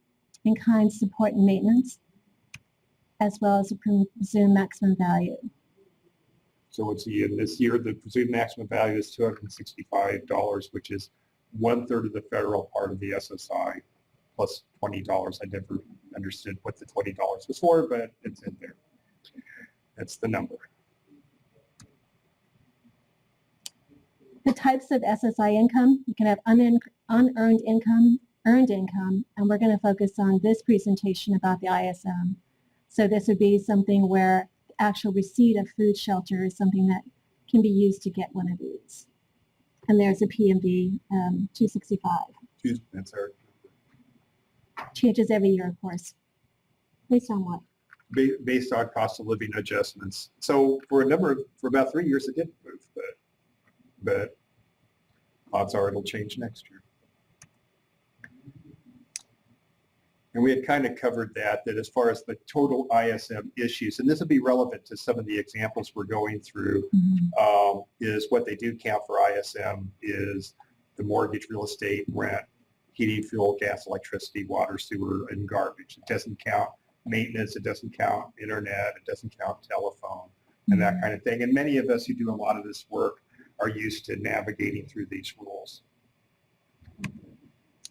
in-kind support and maintenance, as well as the presumed maximum value. So let's see, in this year, the presumed maximum value is $265, which is 1/3 of the federal part of the SSI, plus $20. I never understood what the $20 was for, but it's in there. That's the number. The types of SSI income, you can have unearned income, earned income, and we're going to focus on this presentation about the ISM. So this would be something where the actual receipt of food shelter is something that can be used to get one of these. And there's a PMV 265. That's our Changes every year, of course. Based on what? based on cost of living adjustments. So for about 3 years, it didn't move, but odds are it'll change next year. And we had kind of covered that as far as the total ISM issues, and this will be relevant to some of the examples we're going through, is what they do count for ISM is the mortgage, real estate, rent, heating, fuel, gas, electricity, water, sewer, and garbage. It doesn't count maintenance, it doesn't count internet, it doesn't count telephone, and that kind of thing. And many of us who do a lot of this work are used to navigating through these rules.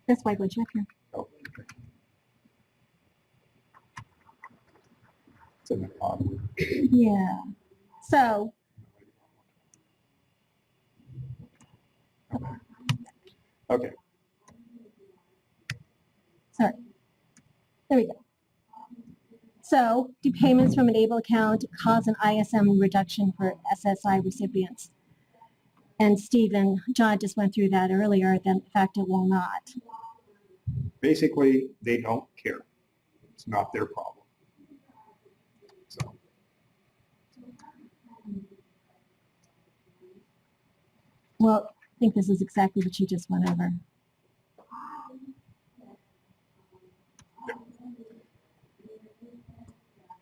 That's why I go check here. Oh, okay. It's in the bottom. Yeah. So, Okay. sorry. There we go. So, do payments from an ABLE account cause an ISM reduction for SSI recipients? And Steve and John just went through that earlier, that in fact it will not. Basically, they don't care. It's not their problem. So, Well, I think this is exactly what you just went over.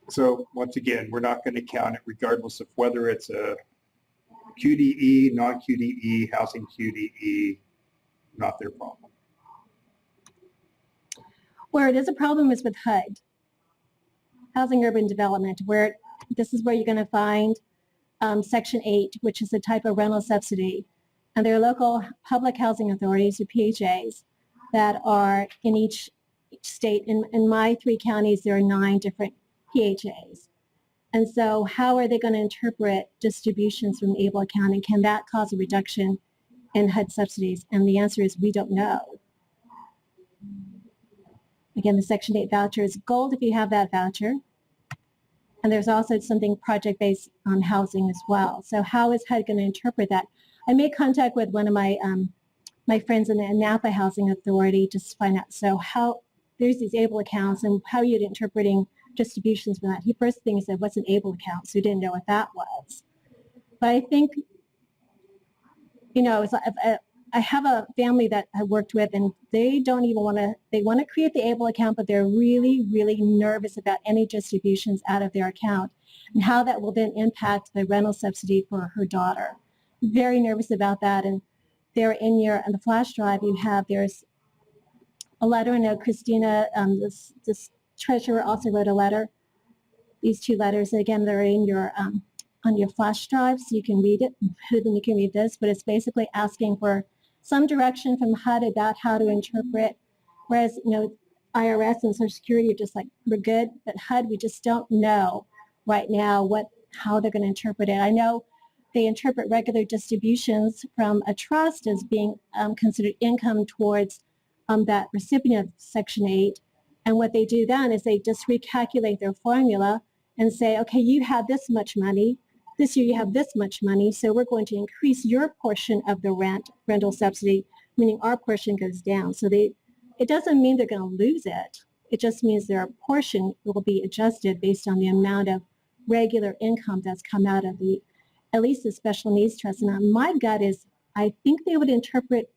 so once again, we're not going to count it regardless of whether it's a QDE, non-QDE, housing QDE, not their problem. Where it is a problem is with HUD, Housing Urban Development, where this is where you're going to find Section 8, which is a type of rental subsidy. And there are local public housing authorities, or PHAs, that are in each state. In my 3 counties, there are 9 different PHAs. And so how are they going to interpret distributions from ABLE account, and can that cause a reduction in HUD subsidies? And the answer is we don't know. Again, the Section 8 voucher is gold if you have that voucher. And there's also something project-based on housing as well. So how is HUD going to interpret that? I made contact with one of my friends in the Napa Housing Authority just to find out. So how there's these ABLE accounts and how you're interpreting distributions for that. He first thing he said, what's an ABLE account? So he didn't know what that was. But I think, it's I have a family that I worked with, and they don't even they want to create the ABLE account, but they're really, really nervous about any distributions out of their account and how that will then impact the rental subsidy for her daughter. Very nervous about that. And there in the flash drive you have, there's a letter. I know Christina, this treasurer also wrote a letter. These 2 letters, and again, they're in your on your flash drive, so you can read it. Then you can read this, but it's basically asking for some direction from HUD about how to interpret. Whereas, IRS and Social Security are just like, we're good, but HUD, we just don't know right now how they're going to interpret it. I know they interpret regular distributions from a trust as being considered income towards that recipient of Section 8. And what they do then is they just recalculate their formula and say, okay, you have this much money. This year you have this much money, so we're going to increase your portion of the rental subsidy, meaning our portion goes down. So it doesn't mean they're going to lose it. It just means their portion will be adjusted based on the amount of regular income that's come out of at least the special needs trust. And my gut is, I think they would interpret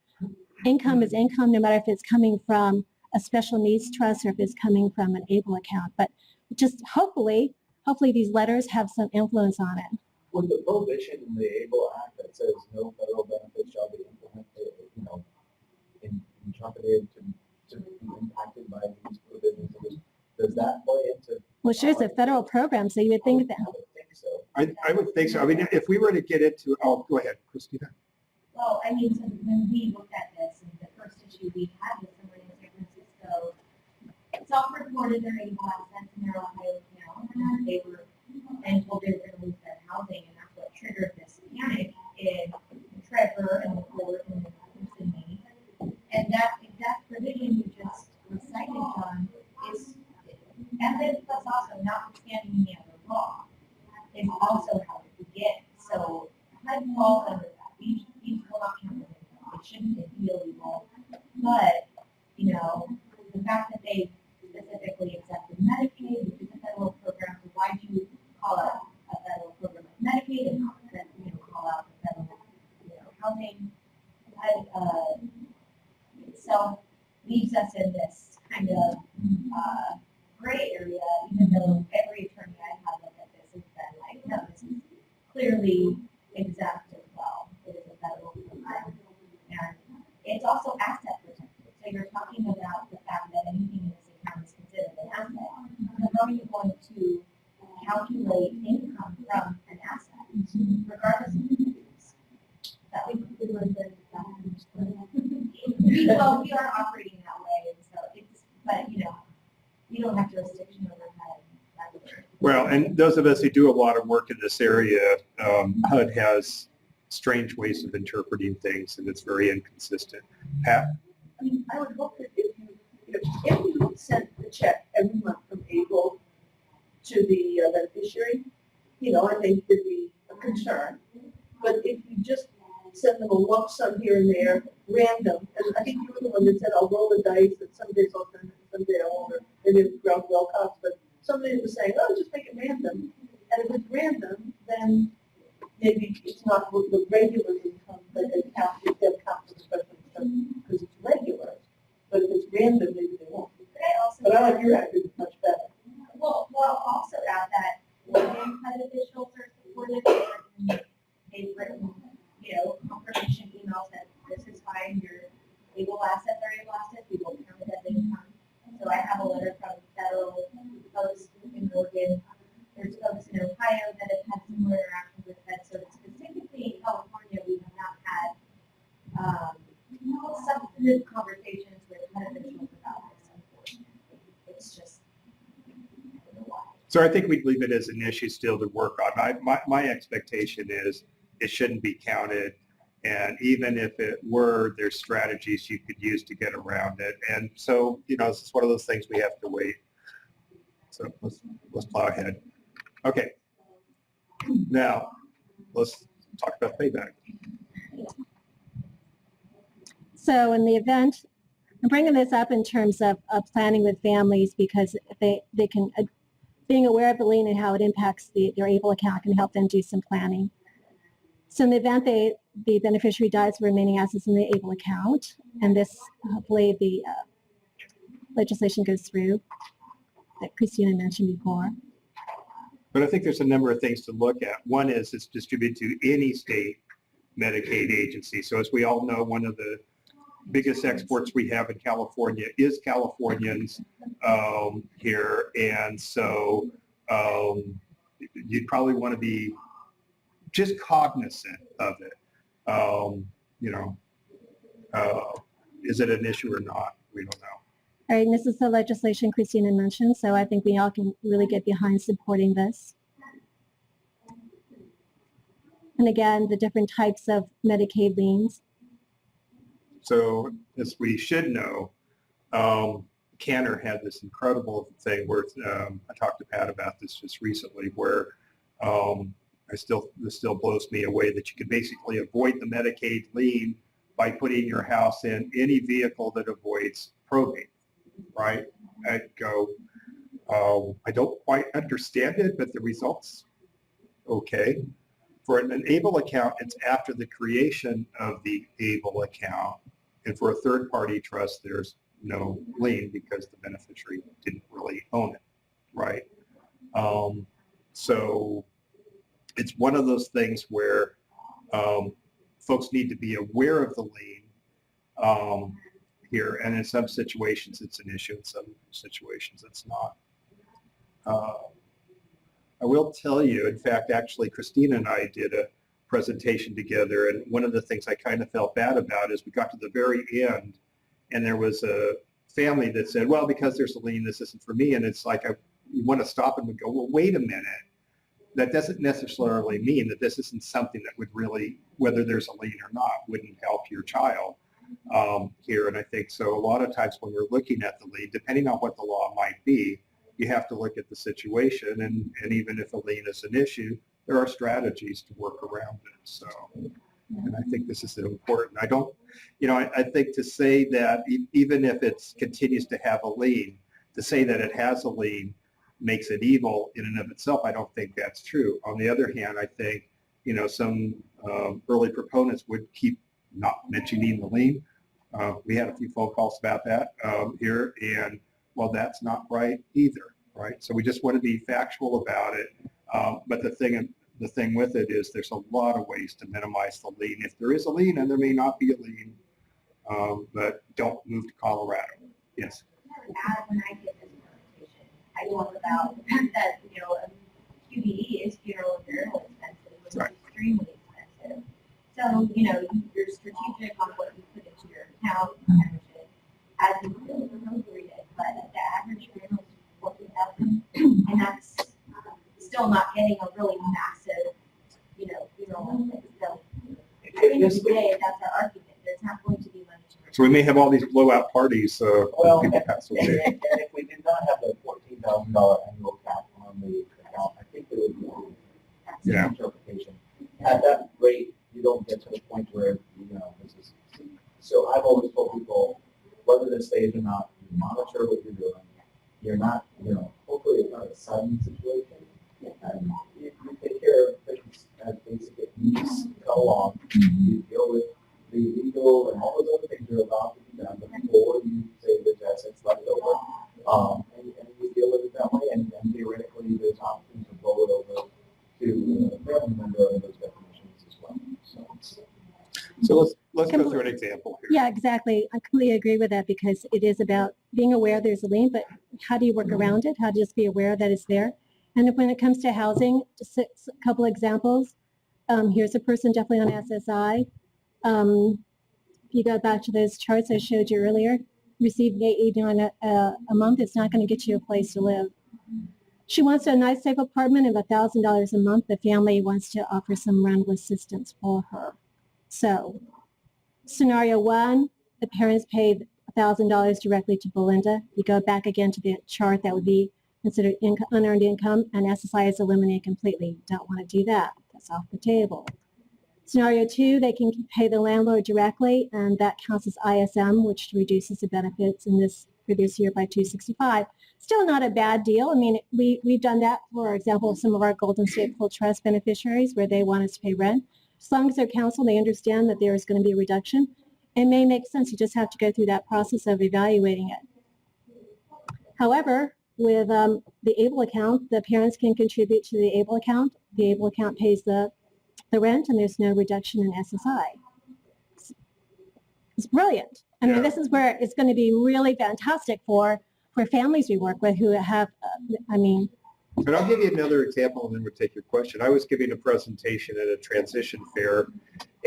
income as income, no matter if it's coming from a special needs trust or if it's coming from an ABLE account. But just hopefully these letters have some influence on it. With the prohibition in the ABLE Act that says no federal benefits shall be implemented, interpreted to be impacted by these provisions, does that play into? Well, sure, it's a federal program, so you would think that. I would think so. I would think so. I mean, if we were to get into, go ahead, Christina. Well, I mean, so when we looked at this, and the first issue we had with somebody in San Francisco, self-reported their ABLE assets in their Ohio account, and they were and told they were going to lose their housing, and that's what triggered this panic in the treasurer and the court and the person me. And that exact provision you just recited, John, is evidence plus also notwithstanding any other law is also how it begins. So HUD falls under that. These will not count as income. It shouldn't be illegal. But, the fact that they specifically accepted Medicaid, which is a federal program, so why do you call it a federal program of Medicaid and not call out the federal housing? Itself leaves us in this kind of gray area, even though every attorney I've had look at this has been like, no, this is clearly exempt as well. It is a federal program. And it's also asset protected. So you're talking about the fact that anything in this account is considered an asset. So how are you going to calculate income from an asset, regardless of the use? That we could learn that. Well, we are operating that way, and so but we don't have jurisdiction over that. Well, and those of us who do a lot of work in this area, HUD has strange ways of interpreting things, and it's very inconsistent. Pat? I mean, I would hope that if you sent the check every month from ABLE to the beneficiary, I think there'd be a concern. But if you just send them a lump sum here and there, random, and I think you were the one that said, I'll roll the dice, and some days I'll send it, someday I won't, or maybe it's ground well cost, but somebody was saying, oh, just make it random. And if it's random, then maybe it's not the regular income that they'll count for the special income because it's regular. But if it's random, maybe they won't. But I like your act, it's much better. Well, also add that when HUD officials are supported, they've written, confirmation emails that this is fine, your ABLE assets are ABLE assets, we will count it as income. So I have a letter from federal folks in Oregon. There's folks in Ohio that have had similar interactions with HUD. So specifically in California, we have not had substantive conversations with HUD officials about this, unfortunately. It's just, I don't know why. So I think we'd leave it as an issue still to work on. My expectation is it shouldn't be counted. And even if it were, there's strategies you could use to get around it. And so, this is one of those things we have to wait. So let's plow ahead. Okay. Now, let's talk about payback. So in the event, I'm bringing this up in terms of planning with families because they can, being aware of the lien and how it impacts their ABLE account can help them do some planning. So in the event the beneficiary dies with remaining assets in the ABLE account, and this, hopefully the legislation goes through that Christina mentioned before. But I think there's a number of things to look at. One is it's distributed to any state Medicaid agency. So as we all know, one of the biggest exports we have in California is Californians here. And so you'd probably want to be just cognizant of it. Is it an issue or not? We don't know. All right, and this is the legislation Christina mentioned, so I think we all can really get behind supporting this. And again, the different types of Medicaid liens. So as we should know, Cantor had this incredible thing where I talked to Pat about this just recently, where this still blows me away that you can basically avoid the Medicaid lien by putting your house in any vehicle that avoids probate, right? I'd go, I don't quite understand it, but the result's okay. For an ABLE account, it's after the creation of the ABLE account. And for a third-party trust, there's no lien because the beneficiary didn't really own it, right? So it's one of those things where folks need to be aware of the lien here, and in some situations it's an issue, in some situations it's not. I will tell you, in fact, actually, Christina and I did a presentation together, and one of the things I kind of felt bad about is we got to the very end, and there was a family that said, well, because there's a lien, this isn't for me, and it's like you want to stop and go, well, wait a minute. That doesn't necessarily mean that this isn't something that would really, whether there's a lien or not, wouldn't help your child here. And I think so a lot of times when we're looking at the lien, depending on what the law might be, you have to look at the situation, and even if a lien is an issue, there are strategies to work around it. So, and I think this is important. I don't, I think to say that even if it continues to have a lien, to say that it has a lien makes it evil in and of itself, I don't think that's true. On the other hand, I think, some early proponents would keep not mentioning the lien. We had a few phone calls about that here, and well, that's not right either, right? So we just want to be factual about it. But the thing with it is there's a lot of ways to minimize the lien. If there is a lien, and there may not be a lien, but don't move to Colorado. Yes. When I get this presentation, I talk about that, QBE is funeral and burial expenses, which is extremely expensive. So, you're strategic on what you put into your account, manage it as you feel appropriate, but the average funeral is $14,000, and that's still not getting a really massive, funeral benefit. So at the end of the day, that's our argument. There's not going to be money to So we may have all these blowout parties when people pass away. And if we did not have the $14,000 annual cap on the account, I think it would be Yeah. interpretation. At that rate, you don't get to the point where, this is, so I've always told people, whether this stays or not, you monitor what you're doing. You're not, hopefully it's not a sudden situation. And you take care of things as basic as needs go along. You deal with the legal and all those other things are allowed to be done before you say there's assets left over. And you deal with it that way, and theoretically there's options to roll it over to a family member under those definitions as well. So let's go through an example here. Yeah, exactly. I completely agree with that because it is about being aware there's a lien, but how do you work around it? How to just be aware that it's there? And when it comes to housing, just a couple examples. Here's a person definitely on SSI. If you go back to those charts I showed you earlier, receiving $889 a month, it's not going to get you a place to live. She wants a nice, safe apartment of $1,000 a month. The family wants to offer some rental assistance for her. So, scenario one, the parents paid $1,000 directly to Belinda. You go back again to the chart, that would be considered unearned income, and SSI is eliminated completely. Don't want to do that. That's off the table. Scenario two, they can pay the landlord directly, and that counts as ISM, which reduces the benefits for this year by $265. Still not a bad deal. I mean, we've done that, for example, some of our Golden State Full Trust beneficiaries where they want us to pay rent. As long as they're counsel, they understand that there is going to be a reduction. It may make sense. You just have to go through that process of evaluating it. However, with the ABLE account, the parents can contribute to the ABLE account. The ABLE account pays the rent, and there's no reduction in SSI. It's brilliant. I mean, Yeah. this is where it's going to be really fantastic for families we work with who have, I mean, But I'll give you another example and then we'll take your question. I was giving a presentation at a transition fair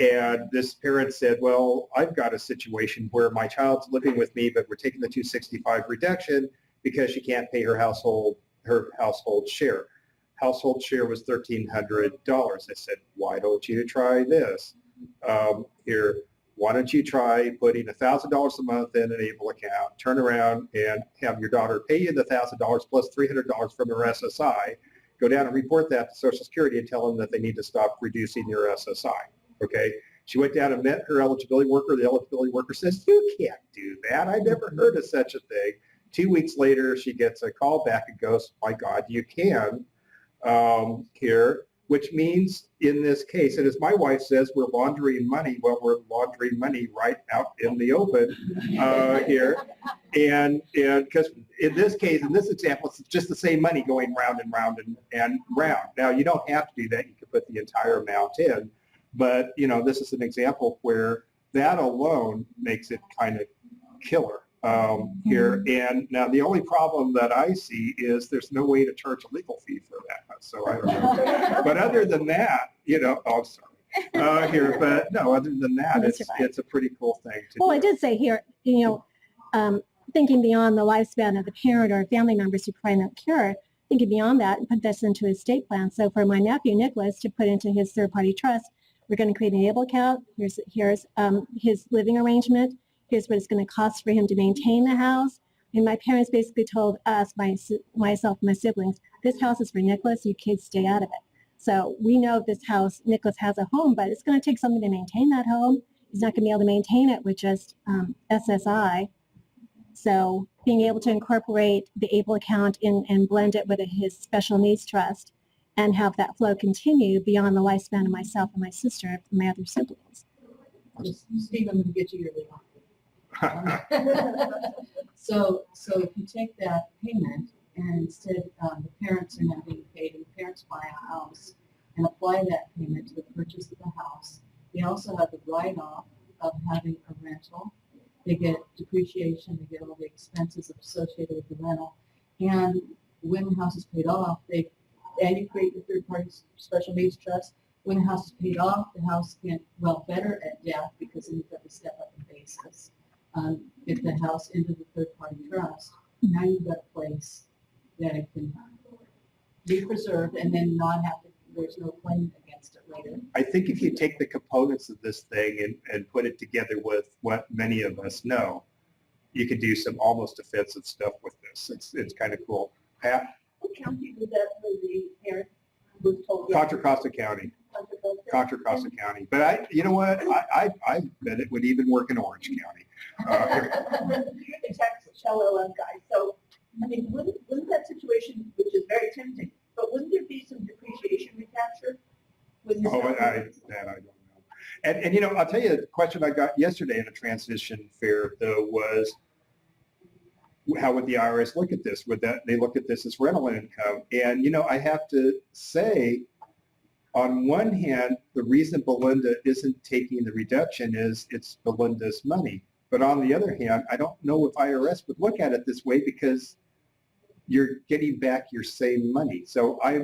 and this parent said, well, I've got a situation where my child's living with me, but we're taking the 265 reduction because she can't pay her household share. Household share was $1,300. I said, why don't you try this? Here, why don't you try putting $1,000 a month in an ABLE account, turn around and have your daughter pay you the $1,000 plus $300 from her SSI, go down and report that to Social Security and tell them that they need to stop reducing your SSI, okay? She went down and met her eligibility worker. The eligibility worker says, you can't do that. I never heard of such a thing. 2 weeks later, she gets a call back and goes, my God, you can here, which means in this case, and as my wife says, we're laundering money. Well, we're laundering money right out in the open here. And because in this case, in this example, it's just the same money going round and round and round. Now, you don't have to do that. You can put the entire amount in. But, you know, this is an example where that alone makes it kind of killer here. And now the only problem that I see is there's no way to charge a legal fee for that. So I don't know. But other than that, you know, oh, I'm sorry here, but no, other than that, it's a pretty cool thing to well, do. I did say here, you know, thinking beyond the lifespan of the parent or family members who provide that care, thinking beyond that and put this into his estate plan. So for my nephew, Nicholas, to put into his third-party trust, we're going to create an ABLE account. Here's his living arrangement. Here's what it's going to cost for him to maintain the house. And my parents basically told us, myself and my siblings, this house is for Nicholas. You kids stay out of it. So we know this house, Nicholas has a home, but it's going to take something to maintain that home. He's not going to be able to maintain it with just SSI. So being able to incorporate the ABLE account in and blend it with his special needs trust and have that flow continue beyond the lifespan of myself and my sister and my other siblings. Steve, I'm going to get you your legal. So if you take that payment and instead the parents are now being paid and the parents buy a house and apply that payment to the purchase of the house, they also have the write-off of having a rental. They get depreciation, they get all the expenses associated with the rental. And when the house is paid off, and you create your third-party special needs trust. When the house is paid off, the house can, well, better at death because then you've got to step up in basis. Get the house into the third-party trust. Now you've got a place that it can be preserved and then not have to, there's no claim against it later. I think if you take the components of this thing and put it together with what many of us know, you could do some almost offensive stuff with this. It's kind of cool. Pat? What county was that for the parent who was told? Contra Costa County. Contra Costa County. But you know what? I bet it would even work in Orange County. You're the tax LLM guy, so, I mean, wouldn't that situation, which is very tempting, but wouldn't there be some depreciation recapture? When you start- I don't know. And you know, I'll tell you, the question I got yesterday at a transition fair, though, was how would the IRS look at this? Would that they look at this as rental income? And, you know, I have to say, on one hand, the reason Belinda isn't taking the reduction is it's Belinda's money. But on the other hand, I don't know if IRS would look at it this way because you're getting back your same money. So I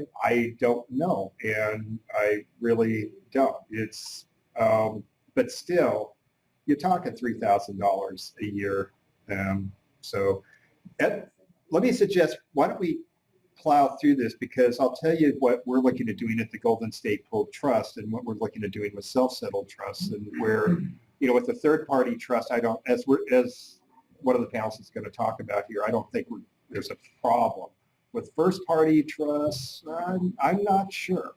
don't know, and I really don't. It's but still, you're talking $3,000 a year. So let me suggest, why don't we plow through this, because I'll tell you what we're looking at doing at the Golden State Pool Trust and what we're looking at doing with self-settled trusts, and where, you know, with the third-party trust, I don't, as one of the panelists is going to talk about here, I don't think there's a problem. With first-party trusts, I'm not sure.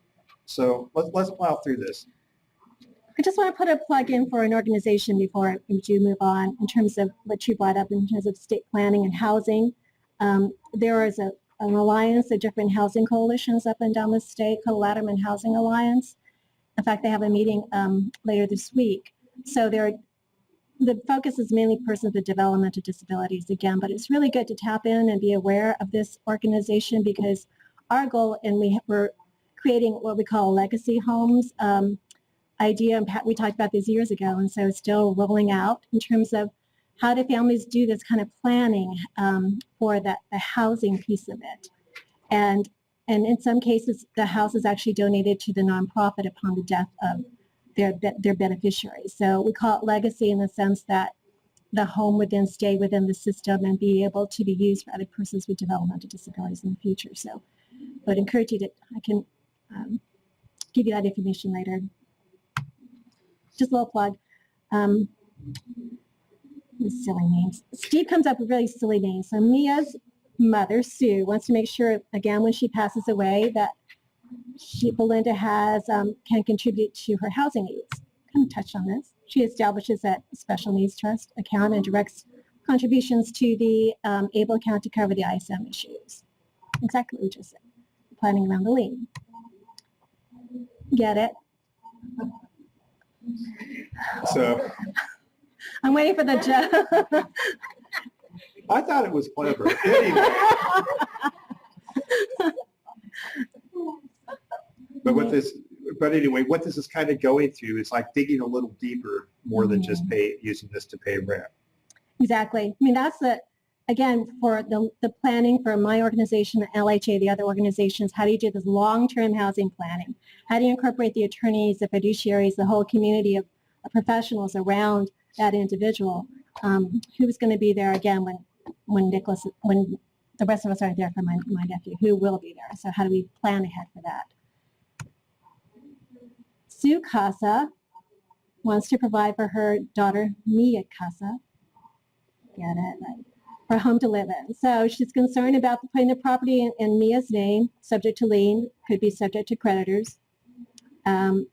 So let's plow through this. I just want to put a plug in for an organization before we do move on in terms of what you brought up in terms of state planning and housing. There is an alliance of different housing coalitions up and down the state called Latterman Housing Alliance. In fact, they have a meeting later this week. So the focus is mainly persons with developmental disabilities again, but it's really good to tap in and be aware of this organization because our goal, and we're creating what we call legacy homes idea, and we talked about this years ago, and so it's still rolling out in terms of how do families do this kind of planning for the housing piece of it? And in some cases, the house is actually donated to the nonprofit upon the death of their beneficiary. So we call it legacy in the sense that the home would then stay within the system and be able to be used for other persons with developmental disabilities in the future. So I would encourage you to, I can give you that information later. Just a little plug. Silly names. Steve comes up with really silly names. So Mia's mother, Sue, wants to make sure, again, when she passes away, that Belinda has can contribute to her housing needs. Kind of touched on this. She establishes that special needs trust account and directs contributions to the ABLE account to cover the ISM issues. Exactly what we just said. Planning around the lien. Get it? So I'm waiting for the joke. I thought it was clever. Anyway. But anyway, what this is kind of going through is like digging a little deeper more than just using this to pay rent. Exactly. I mean, that's again, for the planning for my organization, the LHA, the other organizations, how do you do this long-term housing planning? How do you incorporate the attorneys, the fiduciaries, the whole community of professionals around that individual? Who's going to be there again when the rest of us aren't there for my nephew? Who will be there? So how do we plan ahead for that? Sue Casa wants to provide for her daughter, Mia Casa, get it right, for a home to live in. So she's concerned about putting the property in Mia's name, subject to lien, could be subject to creditors. And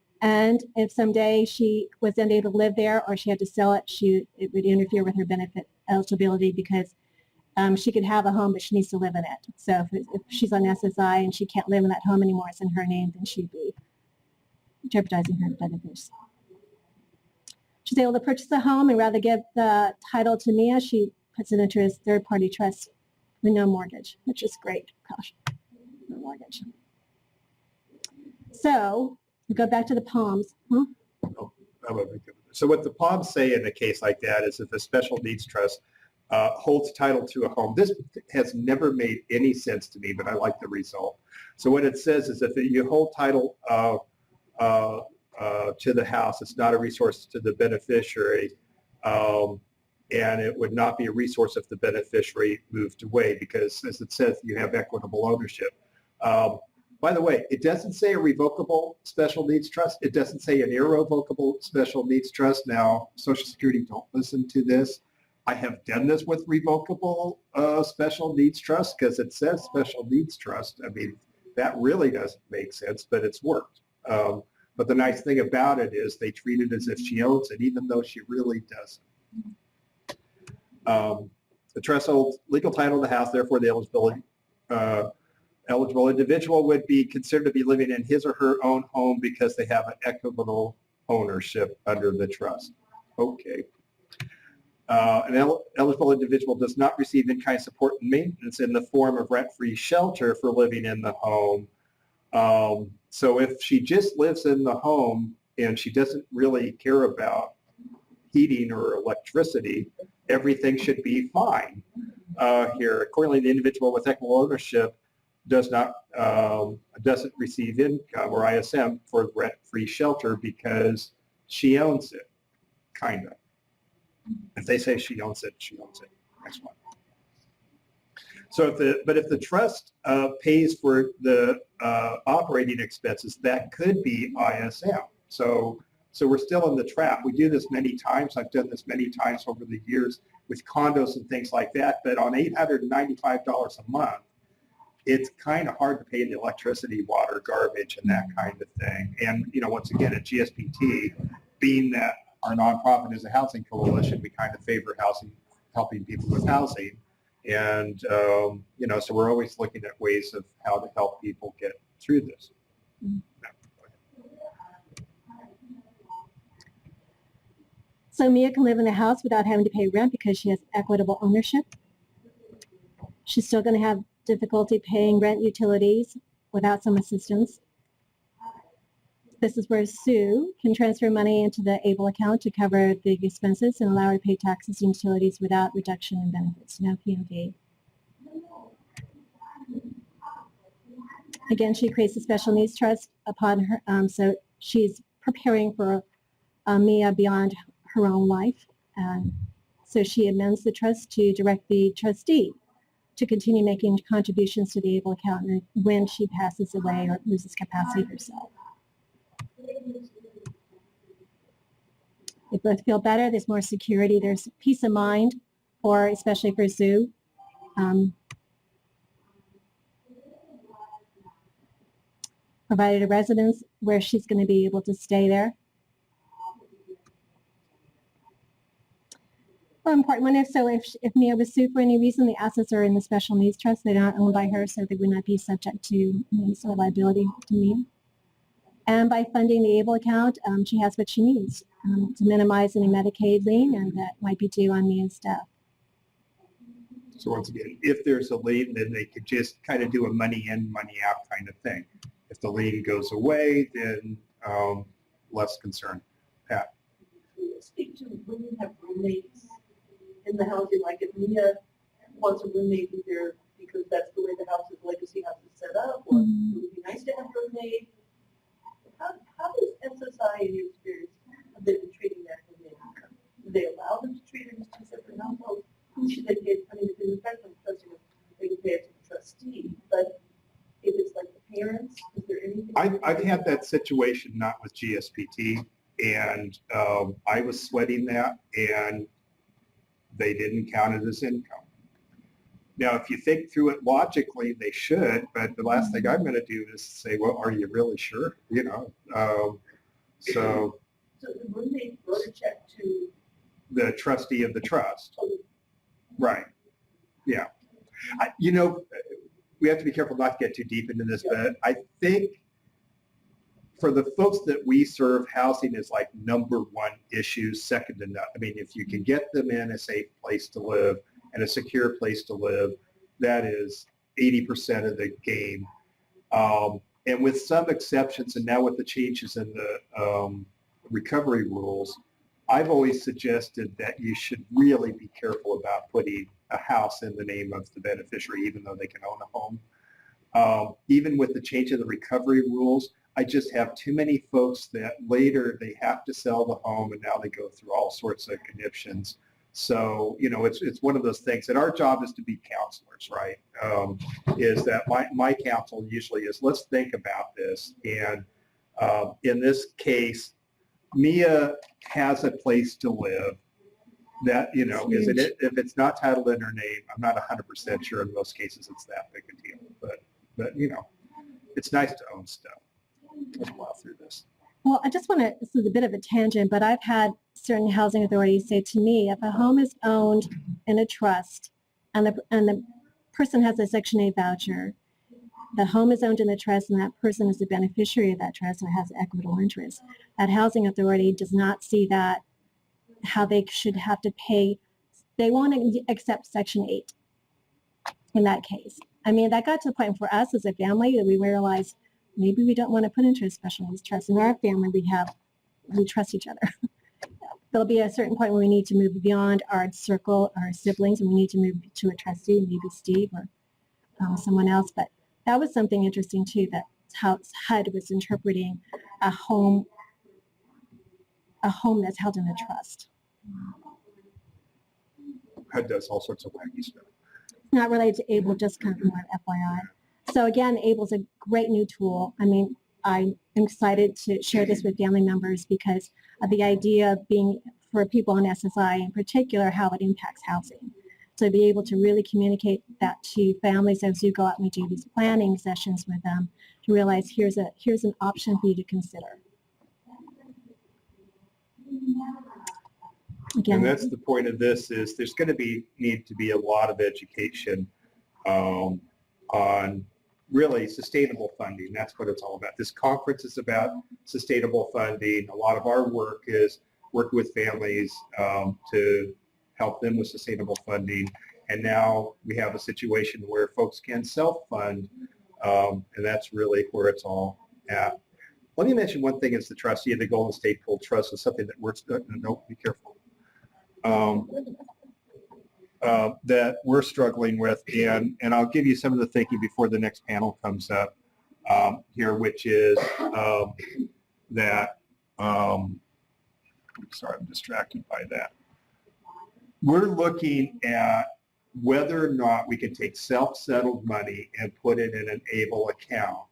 if someday she was unable to live there or she had to sell it, it would interfere with her benefit eligibility because she could have a home, but she needs to live in it. So if she's on SSI and she can't live in that home anymore, it's in her name, then she'd be jeopardizing her benefits. She's able to purchase a home and rather give the title to Mia, she puts it into his third-party trust with no mortgage, which is great. Gosh, no mortgage. So we go back to the Palms. Huh? So what the Palms say in a case like that is if a special needs trust holds title to a home, this has never made any sense to me, but I like the result. So what it says is if you hold title to the house, it's not a resource to the beneficiary, and it would not be a resource if the beneficiary moved away because, as it says, you have equitable ownership. By the way, it doesn't say a revocable special needs trust. It doesn't say an irrevocable special needs trust. Now, Social Security, don't listen to this. I have done this with revocable special needs trust because it says special needs trust. I mean, that really doesn't make sense, but it's worked. But the nice thing about it is they treat it as if she owns it, even though she really doesn't. The trust holds legal title to the house, therefore the eligible individual would be considered to be living in his or her own home because they have an equitable ownership under the trust. Okay. An eligible individual does not receive in-kind support and maintenance in the form of rent-free shelter for living in the home. So if she just lives in the home and she doesn't really care about heating or electricity, everything should be fine here. Accordingly, the individual with equitable ownership doesn't receive income or ISM for rent-free shelter because she owns it, kind of. If they say she owns it, she owns it. Next one. So if the trust pays for the operating expenses, that could be ISM. So we're still in the trap. We do this many times. I've done this many times over the years with condos and things like that. But on $895 a month, it's kind of hard to pay the electricity, water, garbage, and that kind of thing. And once again, at GSPT, being that our nonprofit is a housing coalition, we kind of favor helping people with housing. And, so we're always looking at ways of how to help people get through this. So Mia can live in the house without having to pay rent because she has equitable ownership. She's still going to have difficulty paying rent, utilities without some assistance. This is where Sue can transfer money into the ABLE account to cover the expenses and allow her to pay taxes and utilities without reduction in benefits, no PMD. Again, she creates a special needs trust upon her, so she's preparing for Mia beyond her own life. So she amends the trust to direct the trustee to continue making contributions to the ABLE account when she passes away or loses capacity herself. They both feel better. There's more security. There's peace of mind, especially for Sue. Provided a residence where she's going to be able to stay there. Well, important one, if Mia was sued for any reason, the assets are in the special needs trust. They're not owned by her, so they would not be subject to any sort of liability to Mia. And by funding the ABLE account, she has what she needs to minimize any Medicaid lien and that might be due on Mia's death. So once again, if there's a lien, then they could just kind of do a money in, money out kind of thing. If the lien goes away, then less concern. Pat? Speak to when you have roommates in the housing, like if Mia wants a roommate either because that's the way the house is, legacy house is set up, or it would be nice to have a roommate. How does SSI, in your experience, have they been treating that roommate? Do they allow them to treat it as two separate households? Who should they get? I mean, because in fact, I'm trusting they can pay it to the trustee, but if it's like the parents, is there anything? I've had that situation not with GSPT, and I was sweating that, and they didn't count it as income. Now, if you think through it logically, they should, but the last thing I'm going to do is say, well, are you really sure? You know, so So the roommate wrote a check to, the trustee of the trust. oh, Right. Yeah. We have to be careful not to get too deep into this, but I think for the folks that we serve, housing is like number one issue, second to none. I mean, if you can get them in a safe place to live and a secure place to live, that is 80% of the game. And with some exceptions, and now with the changes in the recovery rules, I've always suggested that you should really be careful about putting a house in the name of the beneficiary, even though they can own a home. Even with the change of the recovery rules, I just have too many folks that later they have to sell the home and now they go through all sorts of conniptions. So, it's one of those things, and our job is to be counselors, right? Is that my counsel usually is, let's think about this. And in this case, Mia has a place to live that, if it's not titled in her name, I'm not 100% sure in most cases it's that big a deal. But it's nice to own stuff. Let's plow through this. Well, I just want to, this is a bit of a tangent, but I've had certain housing authorities say to me, if a home is owned in a trust and the person has a Section 8 voucher, the home is owned in the trust and that person is the beneficiary of that trust and has equitable interest, that housing authority does not see that, how they should have to pay. They won't accept Section 8 in that case. I mean, that got to the point for us as a family that we realized maybe we don't want to put into a special needs trust. In our family, we trust each other. There'll be a certain point where we need to move beyond our circle, our siblings, and we need to move to a trustee, maybe Steve or someone else. But that was something interesting too, that how HUD was interpreting a home that's held in a trust. HUD does all sorts of wacky stuff. Not related to ABLE, just kind of more FYI. So again, ABLE is a great new tool. I mean, I'm excited to share this with family members because of the idea of being, for people on SSI in particular, how it impacts housing. So to be able to really communicate that to families as you go out and we do these planning sessions with them, to realize here's an option for you to consider. Again, And that's the point of this, is there's going to need to be a lot of education on really sustainable funding. That's what it's all about. This conference is about sustainable funding. A lot of our work is working with families to help them with sustainable funding. And now we have a situation where folks can self-fund, and that's really where it's all at. let me mention one thing as the trustee of the Golden State Pool Trust is something that we're, no, be careful. That we're struggling with, and I'll give you some of the thinking before the next panel comes up here, which is that, sorry, I'm distracted by that. We're looking at whether or not we can take self-settled money and put it in an ABLE account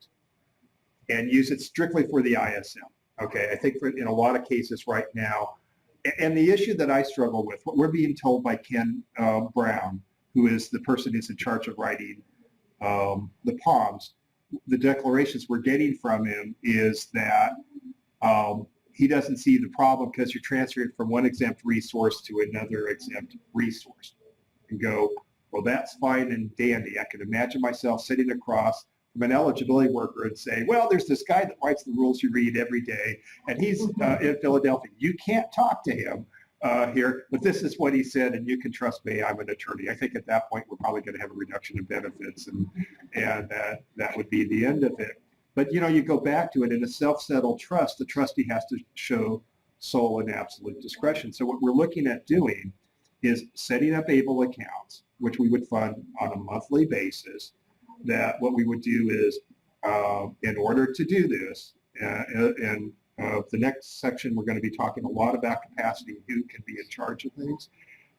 and use it strictly for the ISM. Okay, I think in a lot of cases right now, and the issue that I struggle with, what we're being told by Ken Brown, who is the person who's in charge of writing the POMs, the declarations we're getting from him is that he doesn't see the problem because you're transferring from one exempt resource to another exempt resource. And go, well, that's fine and dandy. I can imagine myself sitting across from an eligibility worker and say, well, there's this guy that writes the rules you read every day, and he's in Philadelphia. You can't talk to him here, but this is what he said, and you can trust me, I'm an attorney. I think at that point, we're probably going to have a reduction in benefits, and that would be the end of it. But, you know, you go back to it, in a self-settled trust, the trustee has to show sole and absolute discretion. So what we're looking at doing is setting up ABLE accounts, which we would fund on a monthly basis, that what we would do is, in order to do this, and the next section, we're going to be talking a lot about capacity and who can be in charge of things.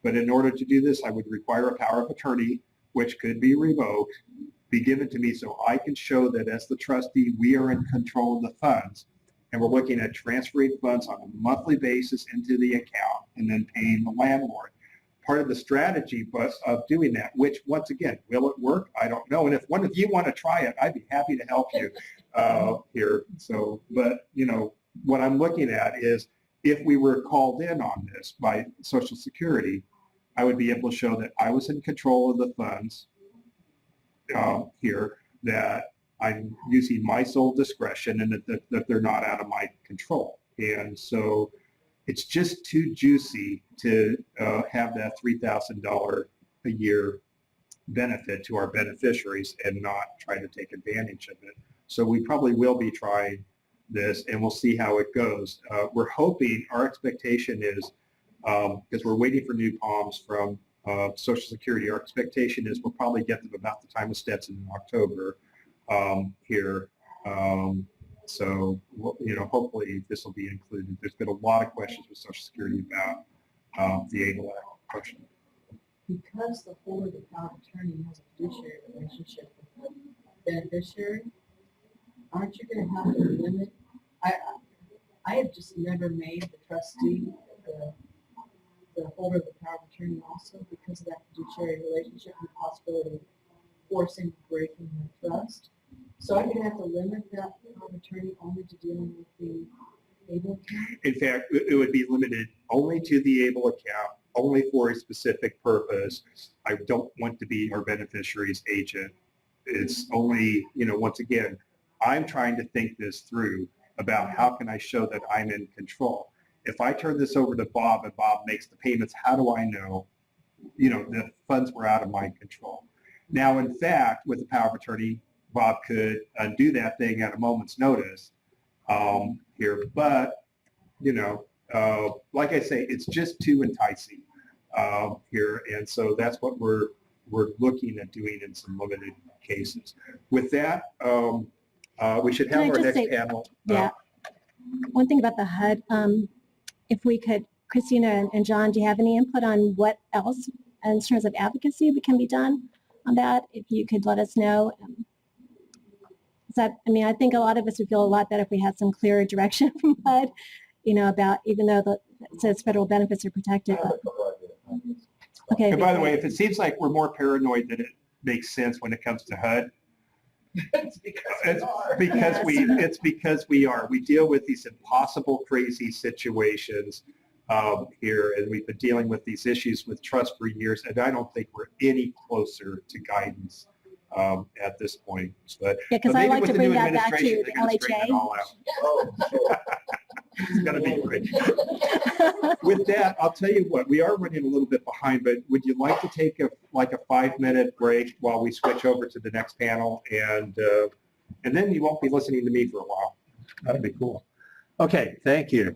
But in order to do this, I would require a power of attorney, which could be revoked, be given to me so I can show that as the trustee, we are in control of the funds. And we're looking at transferring funds on a monthly basis into the account and then paying the landlord. Part of the strategy of doing that, which once again, will it work? I don't know. And if one of you want to try it, I'd be happy to help you here. So, but you know, what I'm looking at is if we were called in on this by Social Security, I would be able to show that I was in control of the funds here, that I'm using my sole discretion and that they're not out of my control. And so it's just too juicy to have that $3,000 a year benefit to our beneficiaries and not try to take advantage of it. So we probably will be trying this, and we'll see how it goes. We're hoping, our expectation is, because we're waiting for new POMs from Social Security, our expectation is we'll probably get them about the time of Stetson in October here. So, you know, hopefully this will be included. There's been a lot of questions with Social Security about the ABLE Act question. Because the holder of the power of attorney has a fiduciary relationship with the beneficiary, aren't you going to have to limit? I have just never made the trustee the holder of the power of attorney also because of that fiduciary relationship and the possibility of forcing breaking the trust. So I'm going to have to limit that power of attorney only to dealing with the ABLE account? In fact, it would be limited only to the ABLE account, only for a specific purpose. I don't want to be our beneficiary's agent. It's only, you know, once again, I'm trying to think this through about how can I show that I'm in control. If I turn this over to Bob and Bob makes the payments, how do I know, you know, the funds were out of my control? Now, in fact, with the power of attorney, Bob could undo that thing at a moment's notice here. But, you know, like I say, it's just too enticing here. And so that's what we're looking at doing in some limited cases. With that, we should have Can I our just next say- panel. Yeah. One thing about the HUD, if we could, Christina and John, do you have any input on what else in terms of advocacy can be done on that? If you could let us know. I mean, I think a lot of us would feel a lot better if we had some clearer direction from HUD, you know, about, even though it says federal benefits are protected. But, okay. And by the way, if it seems like we're more paranoid than it makes sense when it comes to HUD, It's because we are. We deal with these impossible, crazy situations here, and we've been dealing with these issues with trust for years, and I don't think we're any closer to guidance at this point. But yeah, because I maybe like with to the bring new that back to administration, the they're gonna straighten it LHA. all out. It's going to be great. With that, I'll tell you what, we are running a little bit behind, but would you like to take a 5-minute break while we switch over to the next panel, and then you won't be listening to me for a while. That'd be cool. Okay, thank you.